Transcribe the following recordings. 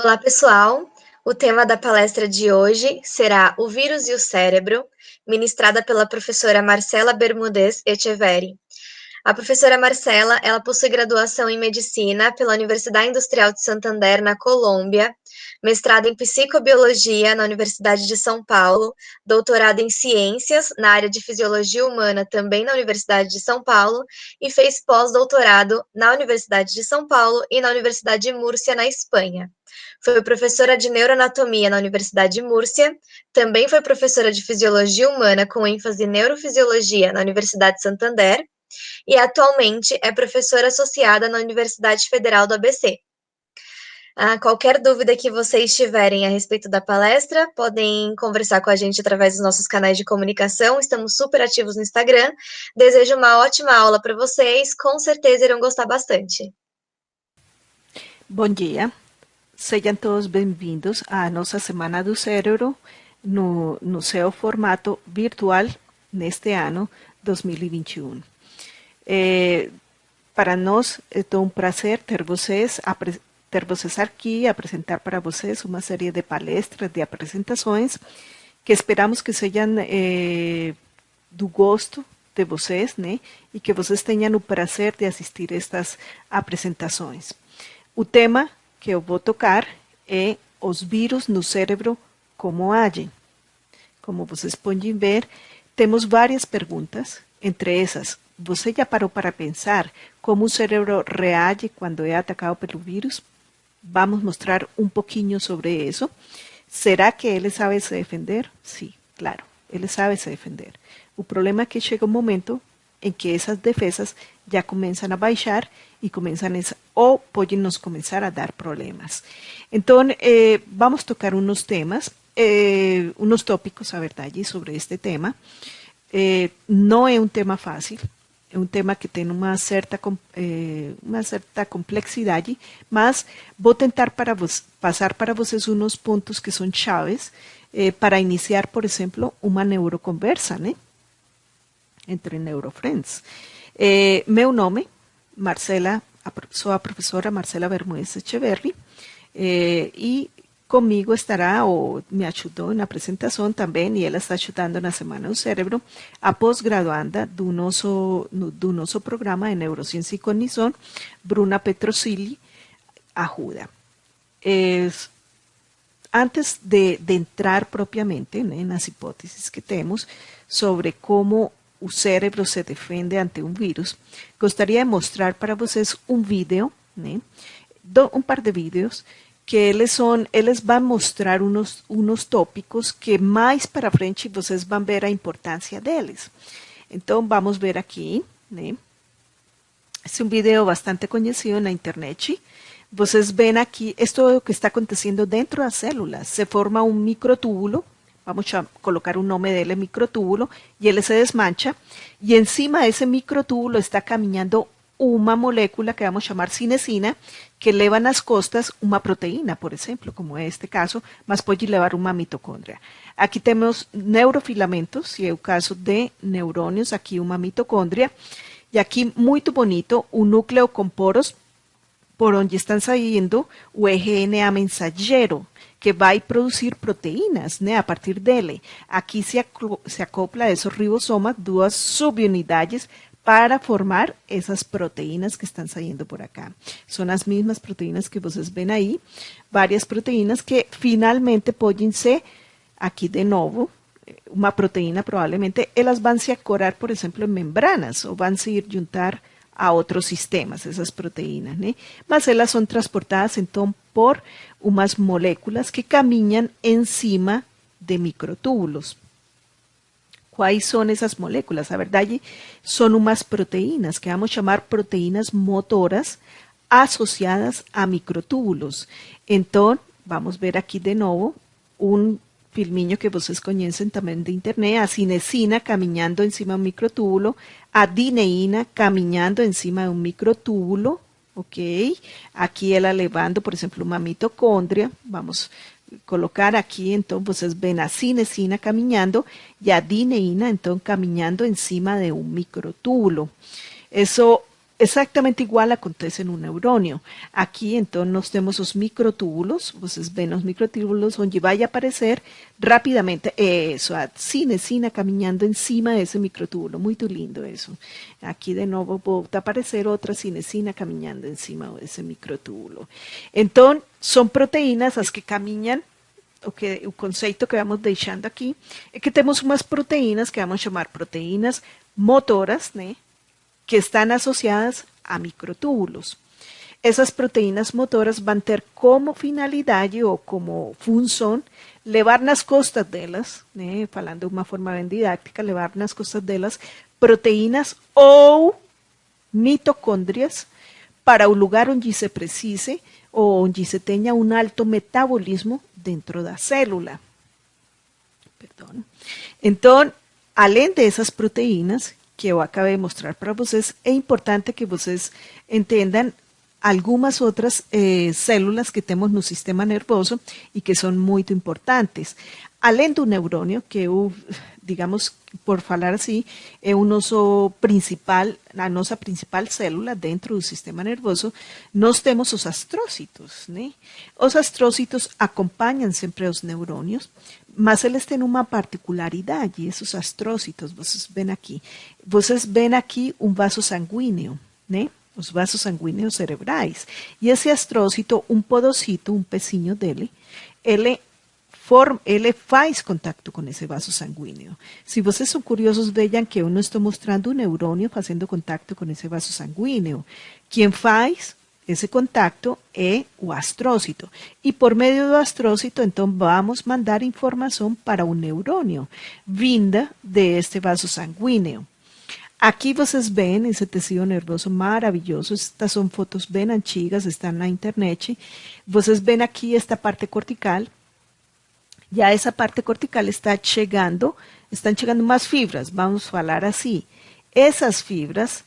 Olá, pessoal! O tema da palestra de hoje será O Vírus e o Cérebro, ministrada pela professora Marcela Bermudez Echeverri. A professora Marcela, ela possui graduação em Medicina pela Universidade Industrial de Santander, na Colômbia, mestrado em Psicobiologia na Universidade de São Paulo, doutorado em Ciências na área de Fisiologia Humana também na Universidade de São Paulo e fez pós-doutorado na Universidade de São Paulo e na Universidade de Múrcia, na Espanha. Foi professora de Neuroanatomia na Universidade de Múrcia, também foi professora de Fisiologia Humana com ênfase em Neurofisiologia na Universidade de Santander, e atualmente é professora associada na Universidade Federal do ABC. Qualquer dúvida que vocês tiverem a respeito da palestra, podem conversar com a gente através dos nossos canais de comunicação, estamos super ativos no Instagram. Desejo uma ótima aula para vocês, com certeza irão gostar bastante. Bom dia, sejam todos bem-vindos à nossa Semana do Cérebro no seu formato virtual neste ano 2021. Para nós é um prazer ter vocês aqui e apresentar para vocês uma série de palestras, de apresentações que esperamos que sejam do gosto de vocês, né? E que vocês tenham o prazer de assistir estas apresentações. O tema que eu vou tocar é os vírus no cérebro, como agem. Como vocês podem ver, temos várias perguntas, entre essas, você já parou para pensar como o cérebro reage quando é atacado pelo vírus? Vamos mostrar um pouquinho sobre isso. Será que ele sabe se defender? Sim, claro, ele sabe se defender. O problema é que chega um momento em que essas defesas já começam a baixar e ou podem nos começar a dar problemas. Então, vamos tocar uns temas, uns tópicos, a verdade, sobre este tema. Não é um tema fácil, é um tema que tem uma certa complexidade, mas vou tentar passar para vocês uns pontos que são chaves para iniciar, por exemplo, uma neuroconversa, né? Entre neurofriends. Meu nome, Marcela, sou a professora Marcela Bermudez Echeverri, e comigo estará, ou me ajudou na apresentação também, e ela está ajudando na Semana do Cérebro, a pós-graduanda do nosso programa de Neurociência e Cognição, Bruna Petrosilli Arruda. Antes de entrar propriamente, né, nas hipóteses que temos sobre como o cérebro se defende ante um vírus, gostaria de mostrar para vocês um vídeo, né, um par de vídeos, que eles vão mostrar uns tópicos que mais para frente vocês vão ver a importância deles. Então, vamos ver aqui, né? Esse é um vídeo bastante conhecido na internet. Vocês veem aqui, isto é o que está acontecendo dentro das células. Se forma um microtúbulo, vamos a colocar o nome dele, microtúbulo, e ele se desmancha, e encima desse microtúbulo está caminhando uma molécula que vamos chamar cinesina, que leva nas costas uma proteína, por exemplo, como é este caso, mas pode levar uma mitocôndria. Aqui temos neurofilamentos, se é o caso de neurônios, aqui uma mitocôndria, e aqui, muito bonito, um núcleo com poros, por onde estão saindo o RNA mensageiro, que vai produzir proteínas, né, a partir dele. Aqui se acopla a esses ribosomas, duas subunidades, para formar essas proteínas que estão saindo por acá. São as mesmas proteínas que vocês veem aí, várias proteínas que finalmente podem ser, aqui de novo, uma proteína provavelmente, elas vão se acorar, por exemplo, em membranas, ou vão se ir juntar a outros sistemas, essas proteínas, né? Mas elas são transportadas, então, por umas moléculas que caminham em cima de microtúbulos. Quais são essas moléculas? A verdade, são umas proteínas que vamos chamar proteínas motoras associadas a microtúbulos. Então, vamos ver aqui de novo um filminho que vocês conhecem também de internet, a cinesina caminhando em cima de um microtúbulo, a adeneína caminhando em cima de um microtúbulo, ok? Aqui ela levando, por exemplo, uma mitocôndria, vamos colocar aqui, então vocês veem a cinesina caminhando e a adeneína, então, caminhando em cima de um microtúbulo. Isso Exatamente igual acontece no neurônio. Aqui, então, nós temos os microtúbulos, vocês veem os microtúbulos, onde vai aparecer rapidamente, isso, a cinesina caminhando em cima desse microtúbulo, muito lindo isso. Aqui, de novo, volta a aparecer outra cinesina caminhando em cima desse microtúbulo. Então, são proteínas as que caminham. O conceito que vamos deixando aqui é que temos umas proteínas que vamos chamar proteínas motoras, né? Que están asociadas a microtúbulos. Essas proteínas motoras vão ter como finalidade ou como função levar nas costas delas, né, falando de uma forma bem didática, levar nas costas delas proteínas ou mitocôndrias para o lugar onde se precise ou onde se tenha um alto metabolismo dentro da célula. Perdão. Então, além dessas proteínas, que eu acabei de mostrar para vocês, é importante que vocês entendam algumas outras células que temos no sistema nervoso e que são muito importantes. Além do neurônio, que eu, digamos, por falar assim, é o nosso principal, a nossa principal célula dentro do sistema nervoso, nós temos os astrócitos, né? Os astrócitos acompanham sempre os neurônios, mas eles têm uma particularidade, esses astrócitos, vocês veem aqui um vaso sanguíneo, né? Os vasos sanguíneos cerebrais. E esse astrócito, um podocito, um pezinho dele, ele faz contato com esse vaso sanguíneo. Se vocês são curiosos, vejam que eu não estou mostrando o neurônio fazendo contato com esse vaso sanguíneo. Quem faz esse contato é o astrócito. E por meio do astrócito, então, vamos mandar informação para o neurônio, vinda deste vaso sanguíneo. Aqui vocês veem esse tecido nervoso maravilhoso. Estas são fotos bem antigas, estão na internet. Vocês veem aqui esta parte cortical. Já essa parte cortical estão chegando mais fibras, vamos falar assim. Essas fibras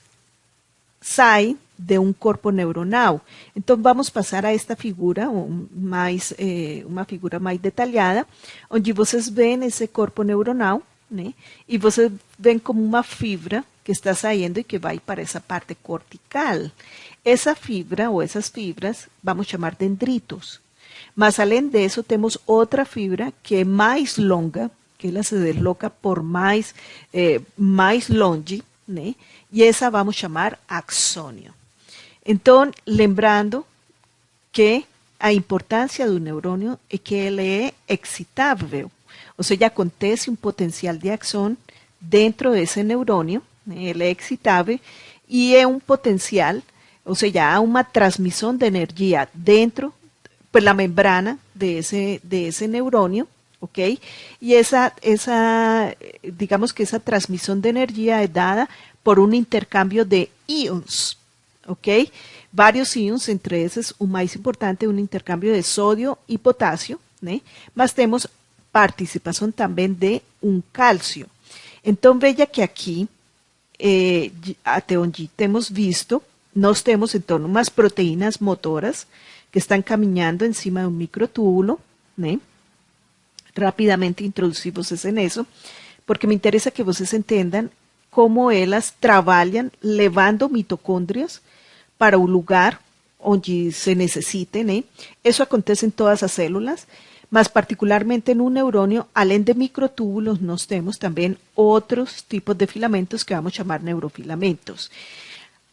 saem de um corpo neuronal. Então, vamos passar a esta figura, uma figura mais detalhada, onde vocês veem esse corpo neuronal, né? E vocês veem como uma fibra que está saindo e que vai para essa parte cortical. Essa fibra, ou essas fibras, vamos chamar dendritos. Mas, além disso, temos outra fibra que é mais longa, que ela se desloca por mais longe, né? E essa vamos chamar axônio. Então, lembrando que a importância do neurônio é que ele é excitável, ou seja, acontece um potencial de ação dentro desse neurônio, né? Ele é excitável e é um potencial, ou seja, há uma transmissão de energia dentro pela membrana de ese neurônio, ¿ok? Y digamos que esa transmisión de energía es dada por un intercambio de íons, ¿ok? Varios íons, entre esos, o mais importante, un intercambio de sodio y potasio, ¿né? Mas temos participação também de um cálcio. Então, veja que aqui, até onde temos visto, nós temos, então, umas proteínas motoras que estão caminhando em cima de um microtúbulo, né? Rapidamente introduzir vocês nisso, porque me interessa que vocês entendam como elas trabalham levando mitocôndrias para o lugar onde se necessite, né? Isso acontece em todas as células, mas particularmente no neurônio, além de microtúbulos, nós temos também outros tipos de filamentos que vamos chamar neurofilamentos.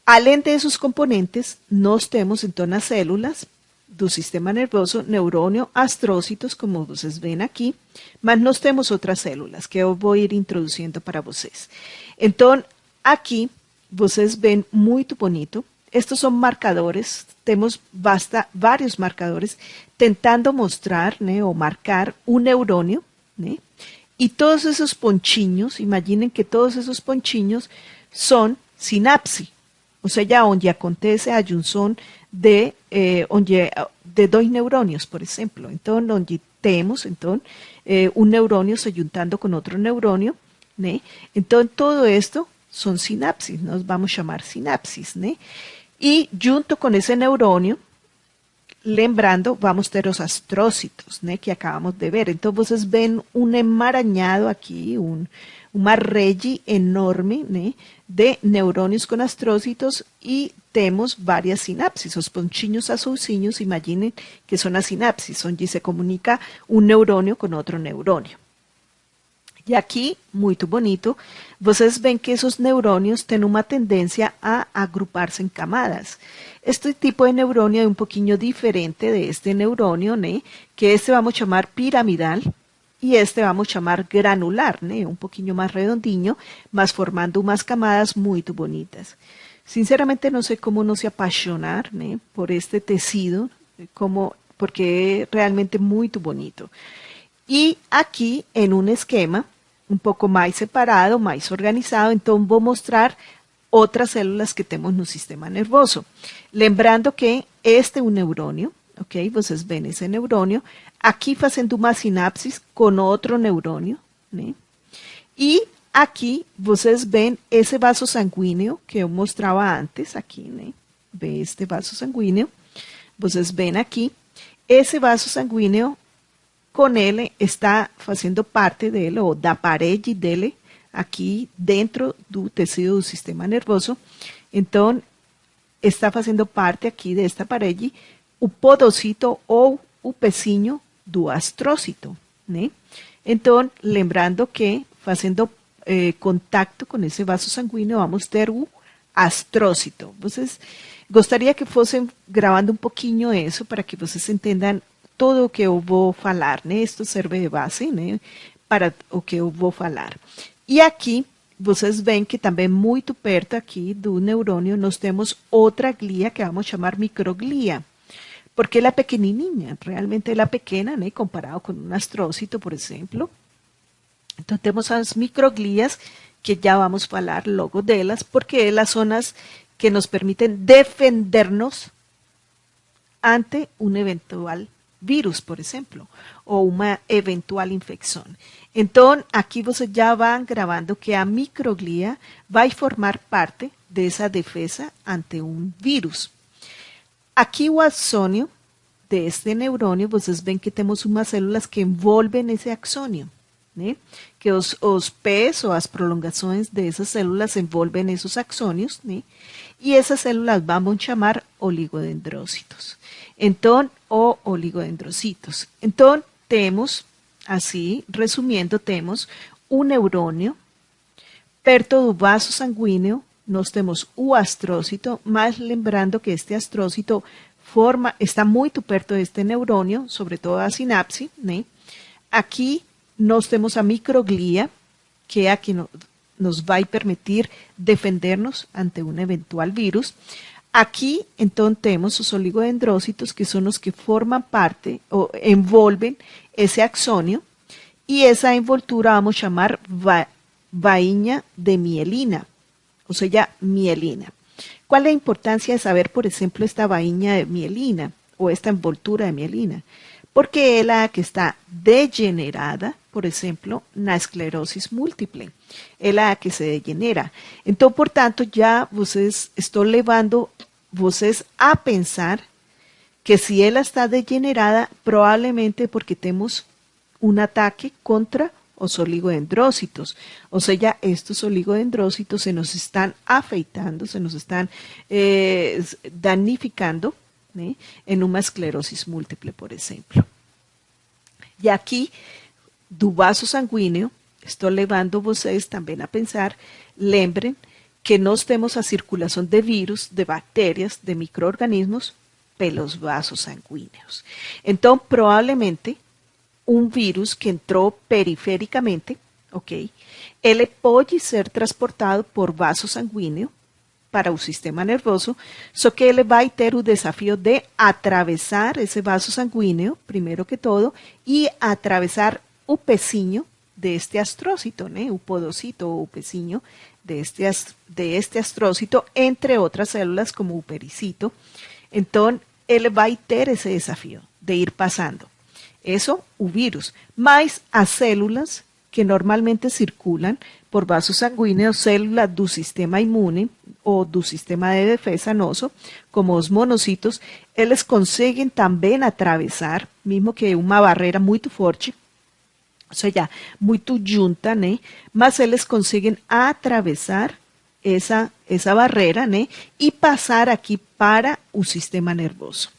Além desses componentes, nós temos então as células do sistema nervoso, neurônio, astrócitos, como vocês veem aqui, mas nós temos outras células que eu vou ir introduzindo para vocês. Então, aqui, vocês veem muito bonito. Estes são marcadores, temos vários marcadores tentando mostrar, né, ou marcar um neurônio, né? E todos esses pontinhos, imaginem que todos esses pontinhos são sinapse, ou seja, onde acontece a junção de dois neurônios, por exemplo. Então, onde temos, então, um neurônio se juntando com outro neurônio, né? Então, todo isto são sinapses, nós vamos chamar sinapses, né? E junto com esse neurônio, lembrando, vamos ter os astrócitos, né, que acabamos de ver. Então, vocês veem um emaranhado aqui, uma rede enorme, né, de neurônios com astrócitos e temos várias sinapses. Os pontinhos azulzinhos, imaginem que são as sinapses, onde se comunica um neurônio com outro neurônio. E aqui, muito bonito, vocês veem que esses neurônios têm uma tendência a agrupar-se em camadas. Este tipo de neurônio é um pouquinho diferente de este neurônio, né? Que este vamos chamar piramidal e este vamos chamar granular, né? Um pouquinho mais redondinho, mas formando umas camadas muito bonitas. Sinceramente, não sei como não se apaixonar, né? Por este tecido, porque é realmente muito bonito. E aqui, em um esquema, um pouco mais separado, mais organizado, então vou mostrar outras células que temos no sistema nervoso. Lembrando que este é um neurônio, ok? Vocês veem esse neurônio, aqui fazendo uma sinapse com outro neurônio, né? E aqui vocês veem esse vaso sanguíneo que eu mostrava antes, aqui, né? Vê este vaso sanguíneo, vocês veem aqui, esse vaso sanguíneo, com ele está fazendo parte dele, ou da parede dele, aqui dentro do tecido do sistema nervoso. Então, está fazendo parte aqui desta parede o podocito ou o pezinho do astrócito, né? Então, lembrando que fazendo contato com esse vaso sanguíneo, vamos ter o astrócito. Vocês gostaria que fossem gravando um pouquinho isso para que vocês entendam tudo o que eu vou falar, né? Isto serve de base, né? Para o que eu vou falar. E aqui, vocês veem que também muito perto aqui do neurônio, nós temos outra glia que vamos chamar microglia. Porque ela é pequenininha, realmente ela é pequena, né? Comparado com um astrócito, por exemplo. Então, temos as microglias, que já vamos falar logo delas, porque elas são as que nos permitem defendernos ante um eventual vírus, por exemplo, ou uma eventual infecção. Então, aqui vocês já vão gravando que a microglia vai formar parte dessa defesa ante um vírus. Aqui o axônio deste neurônio, vocês veem que temos umas células que envolvem esse axônio, né? Que os pés ou as prolongações dessas células envolvem esses axônios, né? E essas células vamos chamar oligodendrócitos. Então, ou oligodendrocitos. Então, temos, assim, resumindo, temos um neurônio, perto do vaso sanguíneo, nós temos o astrócito, mas lembrando que este astrócito está muito perto deste neurônio, sobretudo a sinapse, né? Aqui nós temos a microglia, que é a que nos vai permitir defendernos ante um eventual vírus. Aqui, então, temos os oligodendrócitos, que são os que formam parte ou envolvem esse axônio, e essa envoltura vamos chamar vainha de mielina, ou seja, mielina. Qual é a importância de saber, por exemplo, esta vainha de mielina, ou esta envoltura de mielina? Porque ela é a que está degenerada, por exemplo, na esclerosis múltiple. Ela é a que se degenera. Então, portanto, já vocês estão levando vocês a pensar que se ela está degenerada, provavelmente porque temos um ataque contra os oligodendrócitos. Ou seja, estes oligodendrócitos se nos estão afetando, se nos estão danificando, né, em uma esclerosis múltiple, por exemplo. E aqui, do vaso sanguíneo, estou levando vocês também a pensar, lembrem que nós temos a circulação de vírus, de bactérias, de micro-organismos pelos vasos sanguíneos. Então, provavelmente, um vírus que entrou perifericamente, ok? Ele pode ser transportado por vaso sanguíneo para o sistema nervoso, só que ele vai ter o desafio de atravessar esse vaso sanguíneo, primeiro que todo, e atravessar o pezinho deste astrócito, né? O podocito ou o pezinho de este astrócito, entre outras células como o pericito. Então, ele vai ter esse desafio de ir passando. Isso, o vírus. Mas as células que normalmente circulam por vasos sanguíneos, células do sistema imune ou do sistema de defesa nosso, como os monocitos, eles conseguem também atravessar, mesmo que uma barreira muito forte, ou seja, muito junta, né? Mas eles conseguem atravessar essa barreira, né? E passar aqui para o sistema nervoso.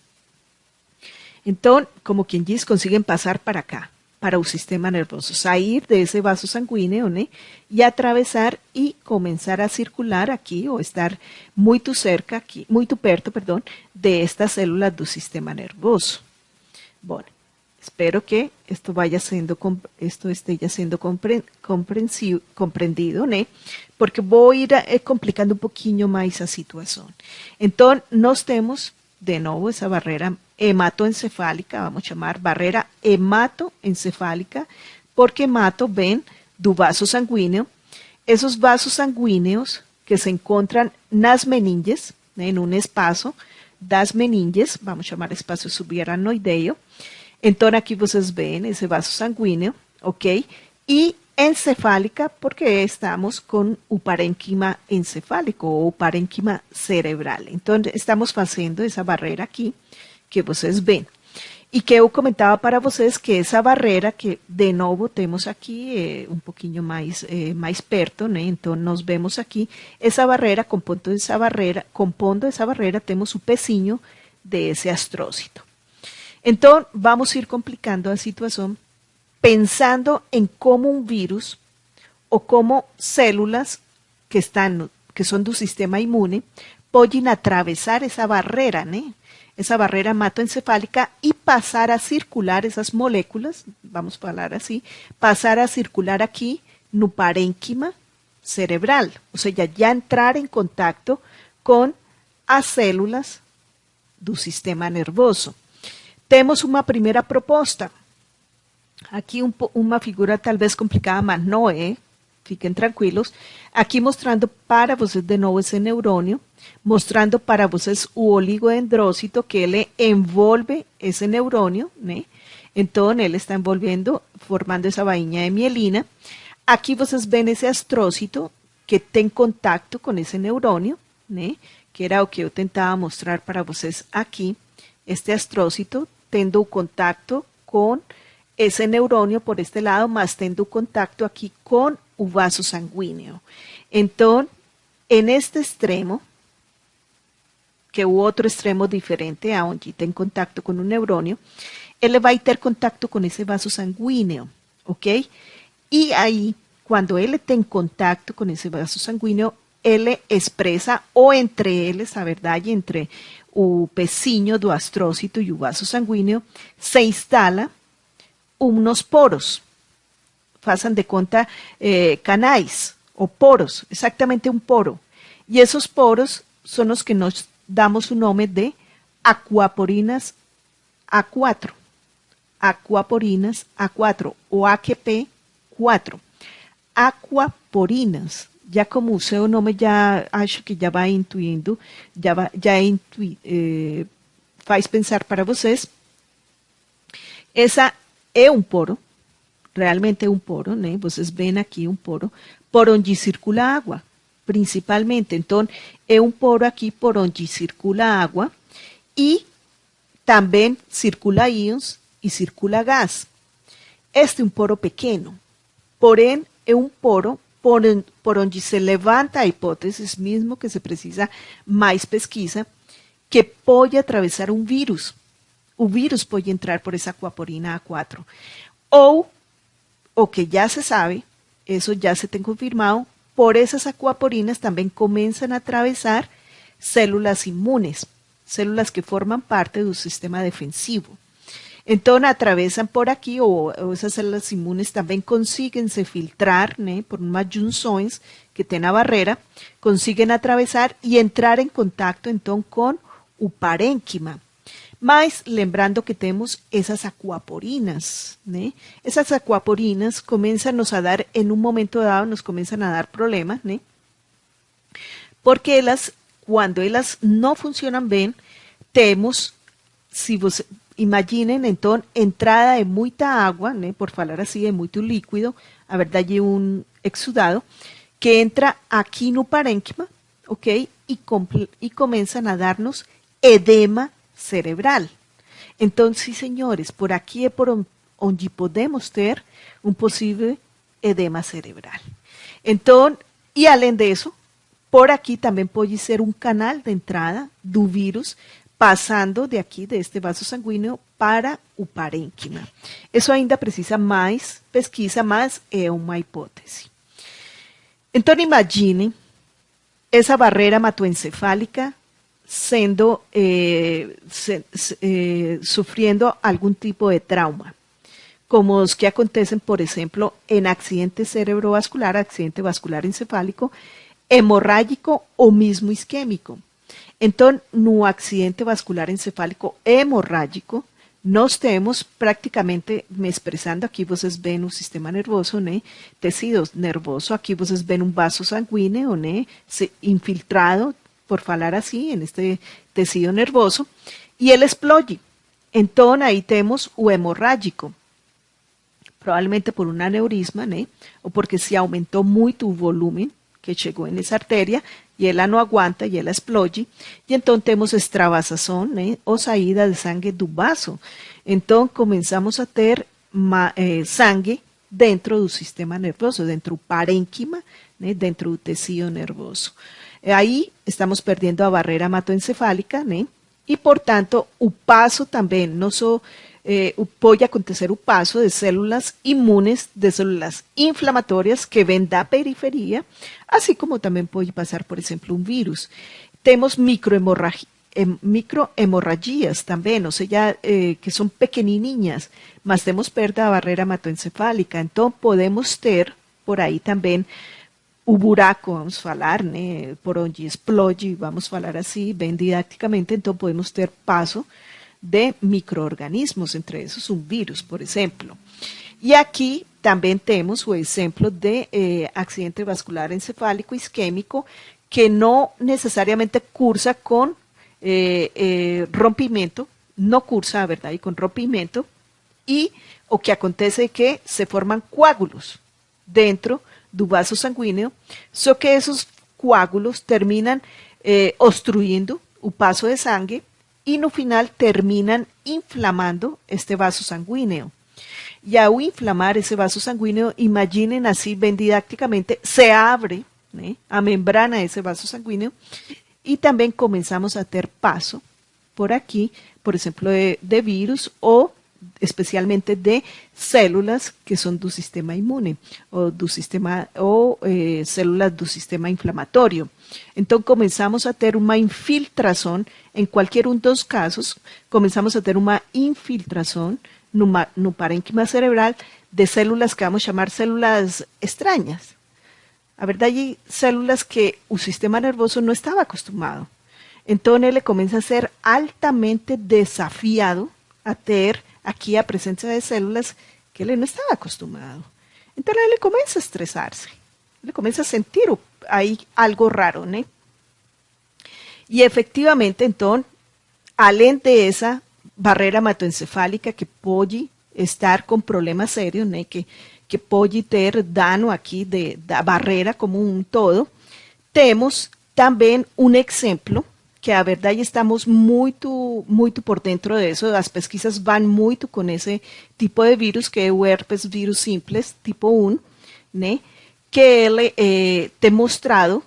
Então, como quien dice, consiguen pasar para acá, para el sistema nervioso, salir de ese vaso sanguíneo, ¿no? Y atravesar y comenzar a circular aquí o estar muy cerca aquí, muy perto, perdón, de estas células del sistema nervioso. Bueno, espero que esto vaya siendo esto esté ya siendo comprendido, ¿no? Porque voy a ir complicando un poquito más esa situación. Entonces, nos tenemos de nuevo esa barrera hematoencefálica, vamos a llamar barrera hematoencefálica, porque hemato ven do vaso sanguíneo, esos vasos sanguíneos que se encuentran nas meninges, en un espacio das meninges, vamos a llamar espacio subaracnoideo. Entonces aquí vocês ven ese vaso sanguíneo, ok? Y encefálica porque estamos con un parénquima encefálico o parénquima cerebral. Entonces estamos haciendo esa barrera aquí que vocês ven. Y que eu comentaba para vocês que esa barrera que de nuevo tenemos aquí un poquito más perto, ¿no? Entonces nos vemos aquí, esa barrera, compondo esa barrera, tenemos un pezinho de ese astrócito. Entonces vamos a ir complicando la situación pensando en cómo un virus o cómo células que son del sistema inmune pueden atravesar esa barrera, ¿no? Esa barrera hematoencefálica y pasar a circular esas moléculas, vamos a hablar así, pasar a circular aquí no parénquima cerebral, o sea, ya entrar en contacto con las células del sistema nervioso. Tenemos una primera propuesta. Aquí una figura tal vez complicada, mas no es. Fiquen tranquilos. Aquí mostrando para vocês de nuevo ese neuronio, mostrando para vocês o oligodendrócito que él envolve ese neuronio, ¿no? Entonces él está envolviendo, formando esa vaina de mielina. Aquí vocês ven ese astrócito que tiene contacto con ese neuronio, ¿no? Que era lo que yo tentaba mostrar para vocês aquí. Este astrócito tendo contacto con ese neuronio por este lado, más tendo contacto aquí con un vaso sanguíneo. Entonces, en este extremo, que hubo otro extremo diferente a donde está en contacto con un neuronio, él va a tener contacto con ese vaso sanguíneo, ¿ok? Y ahí, cuando él está en contacto con ese vaso sanguíneo, él expresa, o entre ellos, la verdad, y entre el pezinho do astrócito y el vaso sanguíneo, se instala unos poros, façam de conta canais o poros, exactamente un poro. Y esos poros son los que nos damos un nombre de aquaporinas A4, aquaporinas A4 o AQP4, aquaporinas. Ya como o seu nome já acho que já vai intuindo, faz pensar para vocês. Essa é um poro, realmente é um poro, né? Vocês veem aqui um poro, por onde circula água, principalmente. Então, é um poro aqui por onde circula água e também circula íons e circula gás. Este é um poro pequeno, porém é um poro por onde se levanta a hipótesis mismo que se precisa mais pesquisa, que pode atravessar um vírus. O vírus pode entrar por essa aquaporina A4. Ou, o que já se sabe, isso já se tem confirmado, por essas aquaporinas também começam a atravessar células imunes, células que formam parte do sistema defensivo. Entonces atraviesan por aquí o esas células inmunes también consiguen se filtrar, ¿no? Por unas junções que tienen la barrera, consiguen atravesar y entrar en contacto entonces con el parénquima. Mas lembrando que tenemos esas aquaporinas, ¿no? Esas aquaporinas comienzan a dar, en un momento dado nos comienzan a dar problemas, ¿no? Porque cuando ellas no funcionan bien, tenemos, si vos imaginen, entonces, entrada de mucha agua, ¿no? Por falar así, de mucho líquido, a verdad, hay un exudado, que entra aquí no parénquima, ¿ok? Y comienzan a darnos edema cerebral. Entonces, sí, señores, por aquí es por onde podemos ter um possível edema cerebral. Então, e além disso, por aqui também pode ser um canal de entrada do vírus passando de aqui, deste vaso sanguíneo, para o parênquima. Isso ainda precisa mais pesquisa, mas é uma hipótese. Então, imaginem essa barreira hematoencefálica sendo, sufriendo algum tipo de trauma, como os que acontecem, por exemplo, em accidente cerebrovascular, accidente vascular encefálico, hemorrágico ou mesmo isquêmico. Então, no acidente vascular encefálico hemorrágico, nós temos praticamente, me expressando aqui, vocês veem o sistema nervoso, né? Tecido nervoso, aqui vocês veem um vaso sanguíneo, né? Infiltrado, por falar assim, en este tecido nervoso, e ele explode. Então, aí temos o hemorrágico, provavelmente por um aneurisma, né? Ou porque se aumentou muito o volume que chegou nessa artéria, e ela não aguanta, e ela explode, e então temos extravasação, né? Ou saída de sangue do vaso. Então, começamos a ter sangue dentro do sistema nervoso, dentro do parênquima, né? Dentro do tecido nervoso. Aí estamos perdendo a barreira hematoencefálica, né? E, portanto, o passo também, não só pode acontecer o passo de células imunes, de células inflamatórias que vêm da periferia, assim como também pode passar, por exemplo, um vírus. Temos microhemorragias também, ou seja, que são pequenininhas, mas temos perda da barreira hematoencefálica, então podemos ter por aí também o buraco, vamos falar, né, por onde explode, vamos falar assim, bem didaticamente, então podemos ter passo de microorganismos, entre esos um vírus, por exemplo. E aqui também temos o exemplo de accidente vascular encefálico isquêmico, que não necessariamente cursa com rompimento, não cursa, a verdade, com rompimento, e o que acontece é que se formam coágulos dentro do vaso sanguíneo, só que esses coágulos terminam obstruindo o passo de sangue e no final terminam inflamando este vaso sanguíneo. E ao inflamar esse vaso sanguíneo, imaginem assim, bem didaticamente, se abre, né, a membrana desse vaso sanguíneo e também começamos a ter passo por aqui, por exemplo, de vírus ou especialmente de células que são do sistema imune ou do sistema células do sistema inflamatório. Então começamos a ter uma infiltração, em qualquer um dos casos, começamos a ter uma infiltração no parênquima cerebral de células que vamos chamar células estranhas. A verdade, células que o sistema nervoso não estava acostumado. Então ele começa a ser altamente desafiado a ter aqui a presença de células que ele não estava acostumado. Então ele começa a estressar-se, ele começa a sentir aí algo raro, né? E efectivamente, então, além de essa barreira hematoencefálica que pode estar com problemas sérios, né? Que pode ter dano aqui da barreira como um todo, temos também um exemplo que a verdade estamos muito por dentro disso, as pesquisas vão muito com esse tipo de vírus, que é o herpes vírus simples, tipo 1, né? Que ele tem mostrado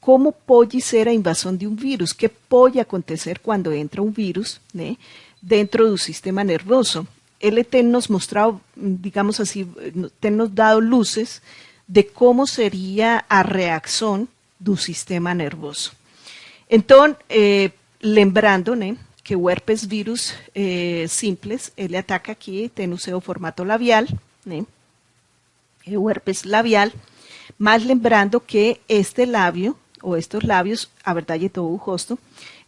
como pode ser a invasão de um vírus, que pode acontecer quando entra um vírus, né, dentro do sistema nervoso. Ele tem nos mostrado, digamos assim, tem nos dado luzes de como seria a reação do sistema nervoso. Então, lembrando, né, que o herpes vírus simples, ele ataca aqui, tem o seu formato labial, né, o herpes labial, mas lembrando que este labio, ou estes lábios, a verdade é todo o rosto,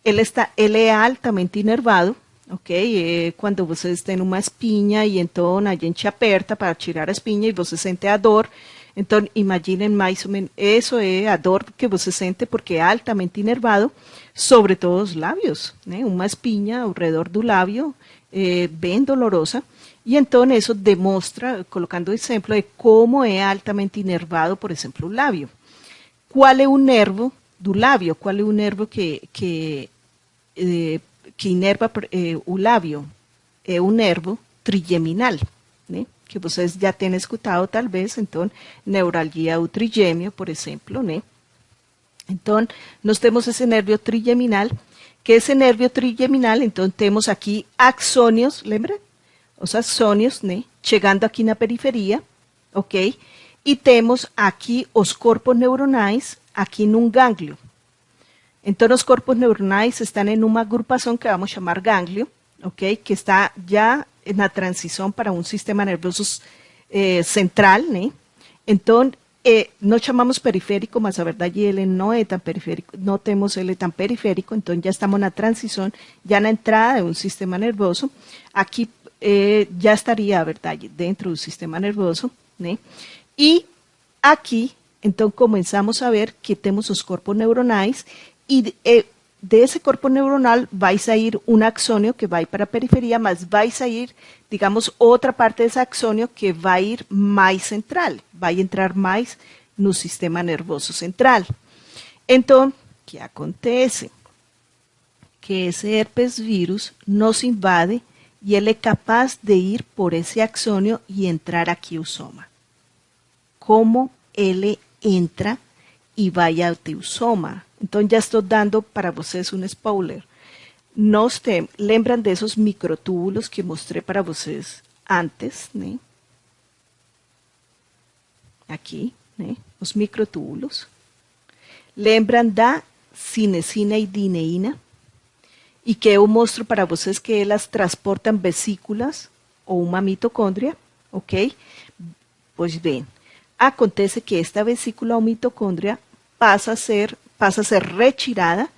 ele é altamente inervado, ok? Quando vocês têm uma espinha e então a gente aperta para tirar a espinha e você sente a dor. Então, imaginem mais ou menos, isso é a dor que você sente porque é altamente inervado sobre todos os lábios, né? Uma espinha ao redor do lábio, bem dolorosa. E então isso demonstra, colocando exemplo, de como é altamente inervado, por exemplo, o lábio. Qual é o nervo do lábio? Qual é o nervo que inerva o lábio? É o nervo trigeminal. né? Que vocês já têm escutado talvez, então, neuralgia ou trigêmeo, por exemplo, né? Então, nós temos esse nervio trigeminal, que esse nervio trigeminal, então, temos aqui axônios, lembra? Os axônios, né? Chegando aqui na periferia, ok? E temos aqui os corpos neuronais, aqui num gânglio. Então, os corpos neuronais estão em uma agrupação que vamos chamar gânglio, ok? Que está já na transição para um sistema nervoso central, né? Então, nós chamamos periférico, mas a verdade ele não é tão periférico, não temos ele tão periférico, então já estamos na transição, já na entrada de um sistema nervoso. Aqui já estaria, a verdade, dentro do sistema nervoso, né? E aqui, então, começamos a ver que temos os corpos neuronais e desse corpo neuronal vai sair um axônio que vai para a periferia, mas vai sair, digamos, outra parte desse axônio que vai ir mais central, vai entrar mais no sistema nervoso central. Então, o que acontece? Que esse herpes vírus nos invade e ele é capaz de ir por esse axônio e entrar aqui o soma. Como ele entra e vai ao teu soma? Então, já estou dando para vocês um spoiler. Lembram desses microtúbulos que mostrei para vocês antes, né? Aqui, né? Os microtúbulos. Lembram da cinesina e dineína? E que eu mostro para vocês que elas transportam vesículas ou uma mitocôndria, ok? Pois bem, acontece que esta vesícula ou mitocôndria passa a ser retirada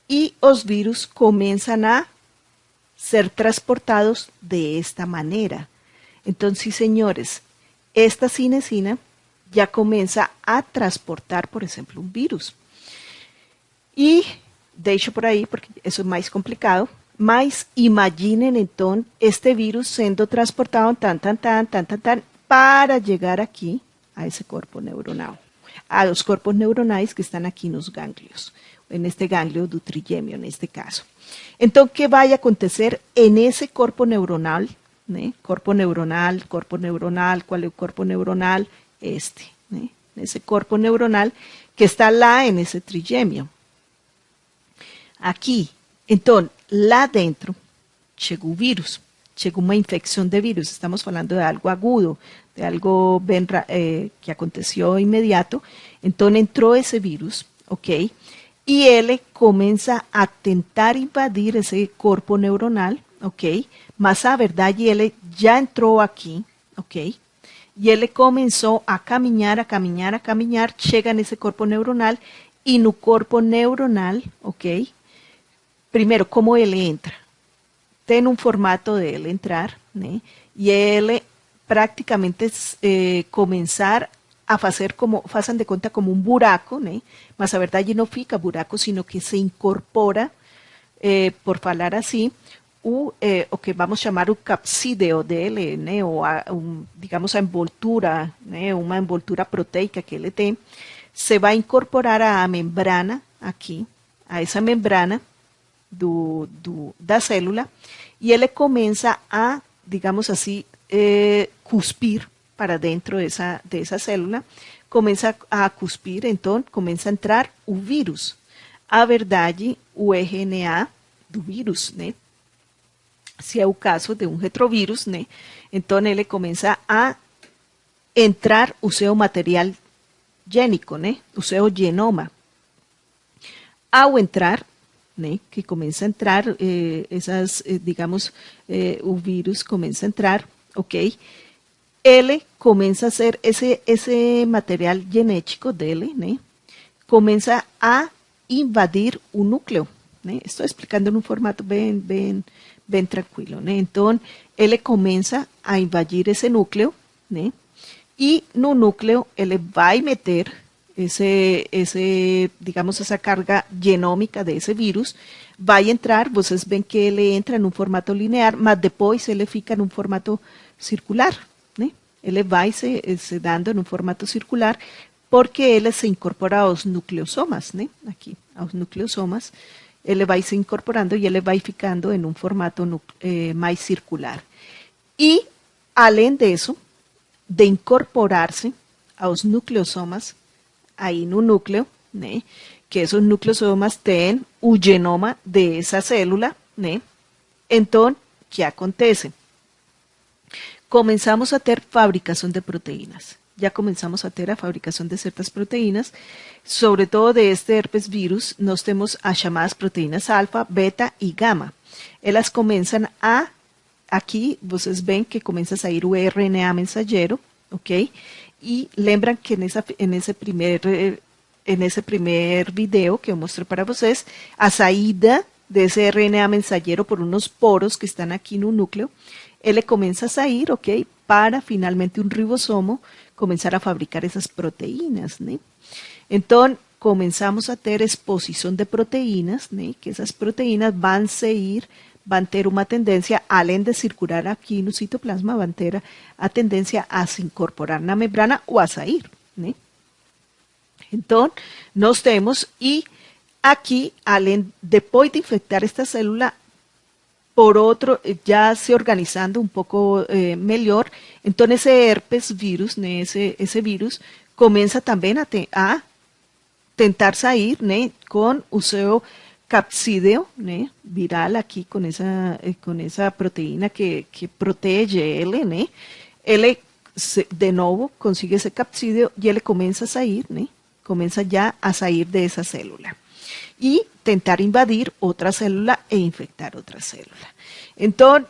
e os vírus começam a ser transportados de esta maneira. Então, sí, señores, esta cinesina ya comienza a transportar, por exemplo, um vírus. E deixo por aí, porque isso é mais complicado, mas imaginem, então, este vírus sendo transportado para chegar aqui a esse corpo neuronal. A los corpos neuronais que estão aqui nos gânglios, neste gânglio do trigêmeo, neste caso. Então, o que vai acontecer nesse corpo neuronal, né? Corpo neuronal, qual é o corpo neuronal? Este, né? Nesse corpo neuronal que está lá nesse trigêmeo. Aqui, então, lá dentro, chegou o vírus, chegou uma infecção de vírus, estamos falando de algo agudo, de algo bem, que aconteceu imediato, então entrou esse vírus, ok? E ele começa a tentar invadir esse corpo neuronal, ok? Mas a verdade, ele já entrou aqui, ok? E ele começou a caminhar, chega nesse corpo neuronal, e no corpo neuronal, ok? Primeiro, como ele entra? Tem um formato de ele entrar, né? E ele praticamente começar a fazer como, façam de conta como um buraco, né? Mas a verdade não fica buraco, sino que se incorpora, por falar assim, o que vamos chamar o capsídeo dele, né? Ou digamos a envoltura, né? Uma envoltura proteica que ele tem, se vai incorporar à membrana aqui, a essa membrana da célula, e ele começa a, digamos assim, cuspir para dentro dessa célula, começa a cuspir, então começa a entrar o vírus. A verdade, o RNA do vírus, né? Se é o caso de um retrovírus, né? Então ele começa a entrar o seu material gênico, né? O seu genoma. Ao entrar, né? Que começa a entrar digamos, o vírus começa a entrar, ok? Ele começa a ser esse material genético dele, né? Começa a invadir o núcleo, né? Estou explicando em um formato bem tranquilo, né? Então, ele começa a invadir esse núcleo, né? E no núcleo ele vai meter digamos, essa carga genômica desse vírus, vai entrar, vocês veem que ele entra em um formato linear, mas depois ele fica em um formato circular, né? Ele vai se dando em um formato circular, porque ele se incorpora aos nucleosomas, né? Aqui, aos nucleosomas, ele vai se incorporando e ele vai ficando em um formato mais circular. E além disso, de incorporarse aos nucleosomas aí no núcleo, né? Que esos nucleosomas têm o genoma dessa célula, né? Então, o que acontece? Comenzamos a ter fabricação de proteínas. Ya comenzamos a ter a fabricação de certas proteínas, sobre todo de este herpes virus, nós temos as chamadas proteínas alfa, beta e gama. Elas começam a, aqui vocês veem que começa a sair o RNA mensageiro, ok? E lembram que nesse primeiro video que eu mostrei para vocês, a saída desse RNA mensageiro por uns poros que estão aqui no núcleo, ele começa a sair, ok? Para finalmente um ribosomo começar a fabricar essas proteínas, né? Então, começamos a ter exposição de proteínas, né? Que essas proteínas vão ter uma tendência, além de circular aqui no citoplasma, vão ter a tendência a se incorporar na membrana ou a sair, né? Então, nós temos, e aqui, além, depois de infectar esta célula, por outro, já se organizando um pouco melhor, então esse herpes vírus, né, esse vírus, começa também a tentar sair, né, com o seu capsídeo, né, viral aqui, com essa proteína que protege ele, né, ele, de novo, consigue esse capsídeo e ele começa a sair, né, começa já a sair dessa célula. E tentar invadir outra célula e infectar outra célula. Então,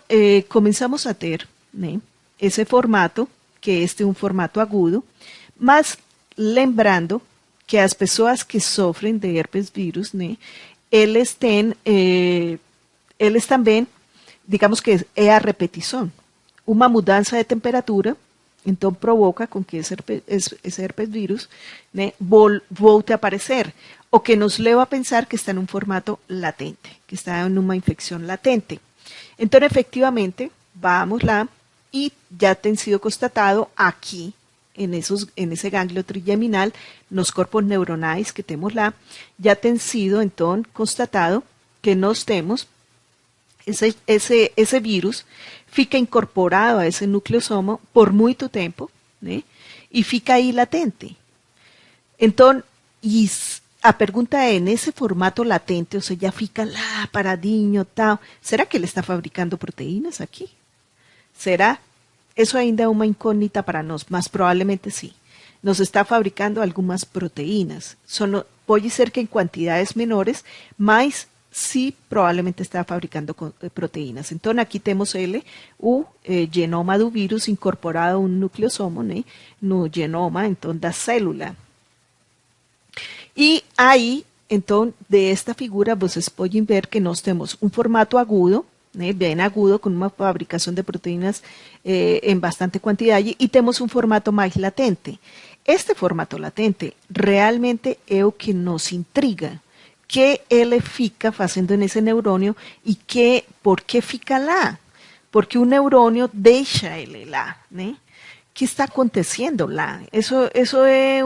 começamos a ter, né, esse formato, que este é um formato agudo, mas lembrando que as pessoas que sofrem de herpes vírus, né, eles também, digamos que é a repetição. Uma mudança de temperatura, então provoca com que esse herpes vírus, né, volte a aparecer, o que nos leva a pensar que está en un formato latente, que está en una infección latente. Entonces, efectivamente, vamos lá y ya ha sido constatado aquí, en ese ganglio trigeminal, los corpos neuronais que tenemos lá, ya ha sido entonces constatado que nos tenemos ese virus fica incorporado a ese nucleosoma por muito tempo, né? E fica aí latente. Então, a pergunta é, nesse formato latente, ou seja, fica lá paradinho, tal, será que ele está fabricando proteínas aqui? Será? Isso ainda é uma incógnita para nós, mas provavelmente sim. Nos está fabricando algumas proteínas. Pode ser que em quantidades menores, mas sí provavelmente está fabricando proteínas. Então, aqui temos o genoma do vírus incorporado a um nucleosomo, né, no genoma, então, da célula. E aí, então, desta figura, vocês podem ver que nós temos um formato agudo, né, bem agudo, com uma fabricação de proteínas em bastante quantidade, e temos um formato mais latente. Este formato latente realmente é o que nos intriga, que ele fica fazendo nesse neurônio e por que fica lá? Porque o neurônio deixa ele lá, né? O que está acontecendo lá? Isso é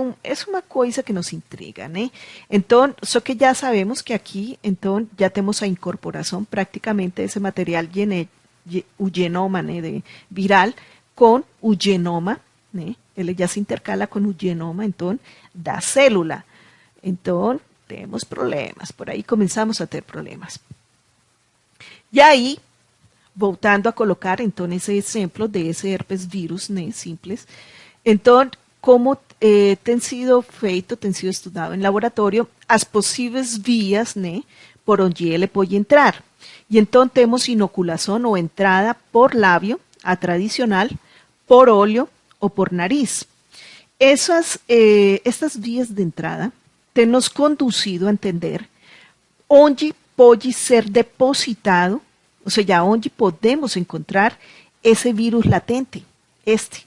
uma coisa que nos intriga, né? Então, só que já sabemos que aqui, então, já temos a incorporação praticamente desse material o genoma, né, viral com o genoma, né? Ele já se intercala com o genoma, então, da célula. Então, temos problemas, por aí começamos a ter problemas. E aí, voltando a colocar, então, esse exemplo de esse herpes vírus, né, simples, então, como tem sido feito, tem sido estudado em laboratório, as possíveis vias, né, por onde ele pode entrar. E então temos inoculação ou entrada por lábio, a tradicional, por óleo ou por nariz. Estas vias de entrada têm nos conduzido a entender onde pode ser depositado, ou seja, onde podemos encontrar esse vírus latente, esse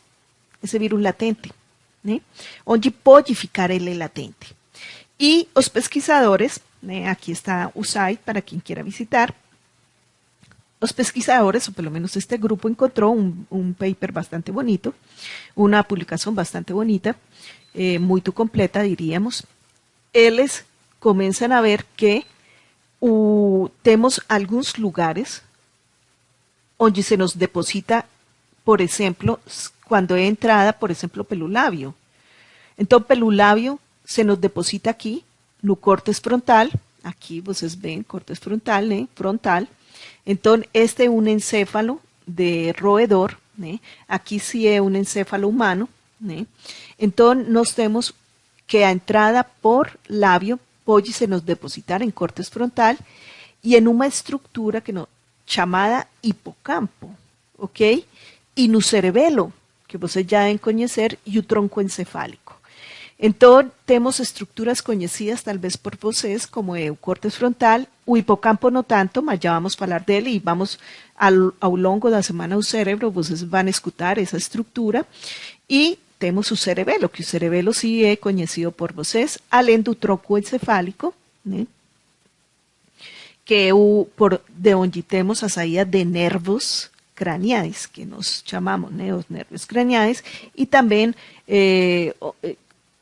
vírus latente, né? Onde pode ficar ele latente. E os pesquisadores, né, aqui está o site para quem queira visitar, os pesquisadores, ou pelo menos este grupo, encontrou um paper bastante bonito, uma publicação bastante bonita, muito completa, diríamos. Eles começam a ver que temos alguns lugares onde se nos deposita por exemplo, quando é entrada, por exemplo, pelo lábio. Então, pelo lábio, se nos deposita aqui, no córtex frontal. Aqui vocês veem córtex frontal, né? Frontal. Então, este é um encéfalo de roedor, né? Aqui sim é um encéfalo humano, né? Então, nós temos que a entrada por lábio pode se nos depositar em córtex frontal e em uma estrutura que no, chamada hipocampo, ok? E no cerebelo, que vocês já devem conhecer, e o tronco encefálico. Então, temos estruturas conhecidas talvez por vocês, como o córtex frontal, o hipocampo não tanto, mas já vamos falar dele e vamos ao longo da semana do cérebro, vocês vão escutar essa estrutura. E temos o cerebelo, que o cerebelo sim é conhecido por vocês, além do tronco encefálico, né? Que é o por de onde temos a saída de nervos craneais, que nós chamamos, né, os nervos craneais, e também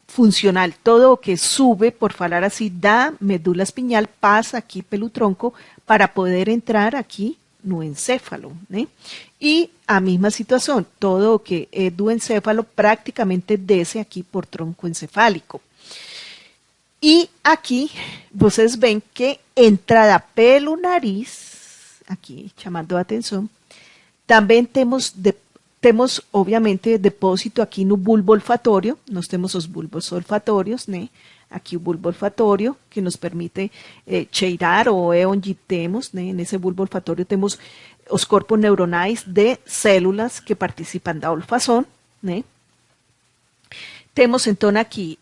funcional, todo o que sube, por falar assim, da medula espinhal, passa aqui pelo tronco para poder entrar aqui no encéfalo, né? E a mesma situação, todo o que é do encéfalo praticamente desce aqui por tronco encefálico. E aqui vocês veem que entrada pelo nariz, aqui chamando a atenção, também temos obviamente depósito aqui no bulbo olfatório, nós temos os bulbos olfatórios, né? Aqui o bulbo olfatório, que nos permite cheirar, ou é onde temos, né? Nesse bulbo olfatório temos os corpos neuronais de células que participam da olfação, né? Temos então aqui,